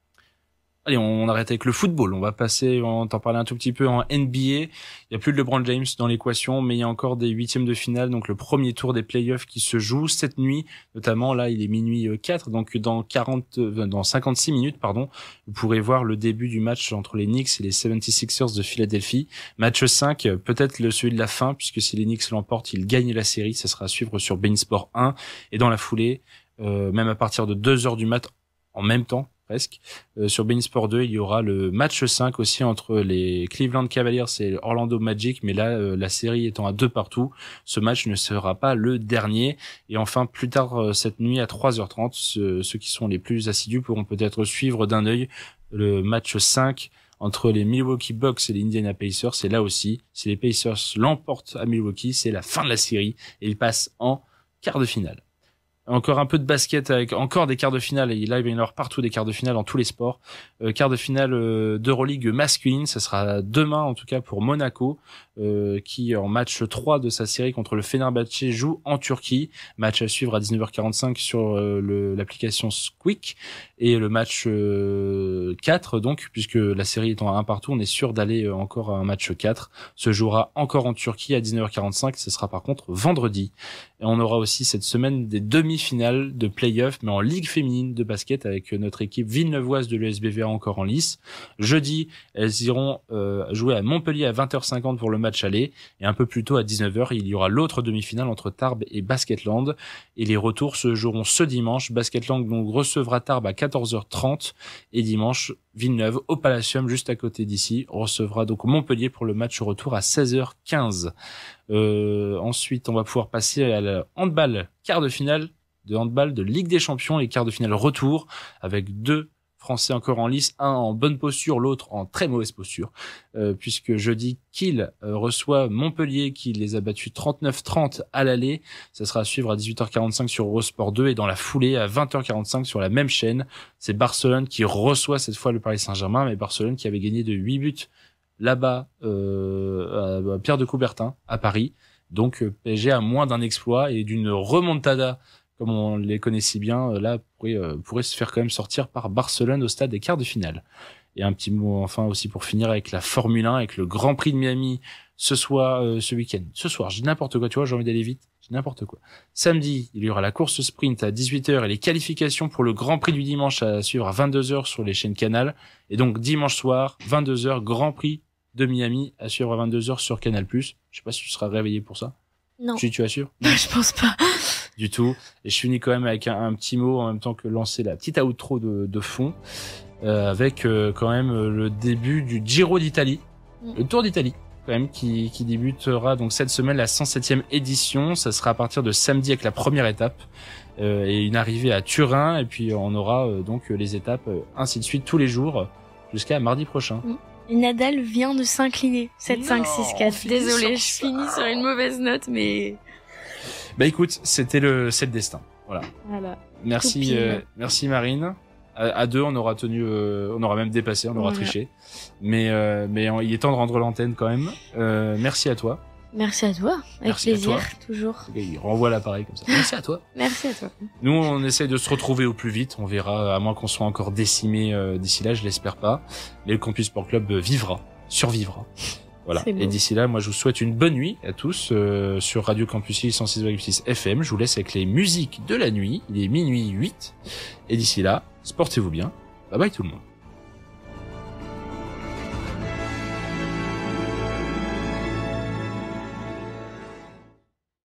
Allez, on arrête avec le football. On va passer, on t'en parlait un tout petit peu, en NBA. Il y a plus de LeBron James dans l'équation, mais il y a encore des 8e de finale, donc le premier tour des playoffs qui se joue cette nuit. Notamment, là, il est minuit 4, donc dans 56 minutes, vous pourrez voir le début du match entre les Knicks et les 76ers de Philadelphie. Match 5, peut-être celui de la fin, puisque si les Knicks l'emportent, ils gagnent la série. Ça sera à suivre sur beIN Sport 1. Et dans la foulée, même à partir de 2h du mat, en même temps, presque, sur beIN Sport 2, il y aura le match 5 aussi entre les Cleveland Cavaliers et Orlando Magic, mais là, la série étant à 2 partout, ce match ne sera pas le dernier. Et enfin, plus tard cette nuit à 3h30, ceux qui sont les plus assidus pourront peut-être suivre d'un œil le match 5 entre les Milwaukee Bucks et les Indiana Pacers. Et là aussi, si les Pacers l'emportent à Milwaukee, c'est la fin de la série et ils passent en quart de finale. Encore un peu de basket avec encore des quarts de finale, et là il va y en avoir partout des quarts de finale dans tous les sports. Quart de finale d'Euroleague masculine, ça sera demain en tout cas pour Monaco, qui en match 3 de sa série contre le Fenerbahçe joue en Turquie. Match à suivre à 19h45 sur l'application Squeak. Et le match 4 donc, puisque la série étant à 1 partout, on est sûr d'aller encore à un match 4. Se jouera encore en Turquie à 19h45, ce sera par contre vendredi. Et on aura aussi cette semaine des demi-finales de play-off, mais en Ligue féminine de basket, avec notre équipe villeneuvoise de l'USBVA encore en lice. Jeudi, elles iront jouer à Montpellier à 20h50 pour le match aller, et un peu plus tôt à 19h, il y aura l'autre demi-finale entre Tarbes et Basketland. Et les retours se joueront ce dimanche. Basketland donc recevra Tarbes à 14h30, et dimanche, Villeneuve au Palacium, juste à côté d'ici, recevra donc Montpellier pour le match retour à 16h15. Ensuite, on va pouvoir passer à la handball, quart de finale de handball de Ligue des Champions, les quarts de finale retour, avec 2 Français encore en lice, un en bonne posture, l'autre en très mauvaise posture, puisque jeudi, Kiel reçoit Montpellier qui les a battus 39-30 à l'aller. Ça sera à suivre à 18h45 sur Eurosport 2 et dans la foulée à 20h45 sur la même chaîne. C'est Barcelone qui reçoit cette fois le Paris Saint-Germain, mais Barcelone qui avait gagné de 8 buts là-bas à Pierre de Coubertin à Paris. Donc PSG a moins d'un exploit et d'une remontada comme on les connaissait bien, là pourrait se faire quand même sortir par Barcelone au stade des quarts de finale. Et un petit mot enfin aussi pour finir avec la Formule 1, avec le Grand Prix de Miami ce week-end. Ce soir, je dis n'importe quoi, tu vois, j'ai envie d'aller vite, je dis n'importe quoi. Samedi, il y aura la course sprint à 18h et les qualifications pour le Grand Prix du dimanche à suivre à 22h sur les chaînes Canal. Et donc dimanche soir, 22h, Grand Prix de Miami à suivre à 22h sur Canal+. Je sais pas si tu seras réveillé pour ça. Non. Tu assures? Je pense pas. Du tout. Et je finis quand même avec un petit mot en même temps que lancer la petite outro de fond, avec quand même le début du Giro d'Italie, le Tour d'Italie quand même qui débutera donc cette semaine, la 107e édition. Ça sera à partir de samedi avec la première étape et une arrivée à Turin, et puis on aura donc les étapes ainsi de suite tous les jours jusqu'à mardi prochain. Nadal vient de s'incliner 7-5-6-4. Désolé, je finis sur une mauvaise note, mais bah écoute, c'est le destin. Voilà. Merci Marine. À deux, on aura on aura même dépassé, on aura triché. Mais il est temps de rendre l'antenne quand même. Merci à toi. Merci à toi. Avec plaisir, toujours. Il renvoie l'appareil comme ça. Merci à toi. Merci à toi. Nous, on essaie de se retrouver au plus vite. On verra, à moins qu'on soit encore décimé d'ici là, je l'espère pas. Mais le Campus Sport Club survivra. Voilà. Et d'ici là, moi, je vous souhaite une bonne nuit à tous sur Radio Campus 106,6 FM. Je vous laisse avec les musiques de la nuit. Il est minuit 8. Et d'ici là, sportez-vous bien. Bye bye tout le monde.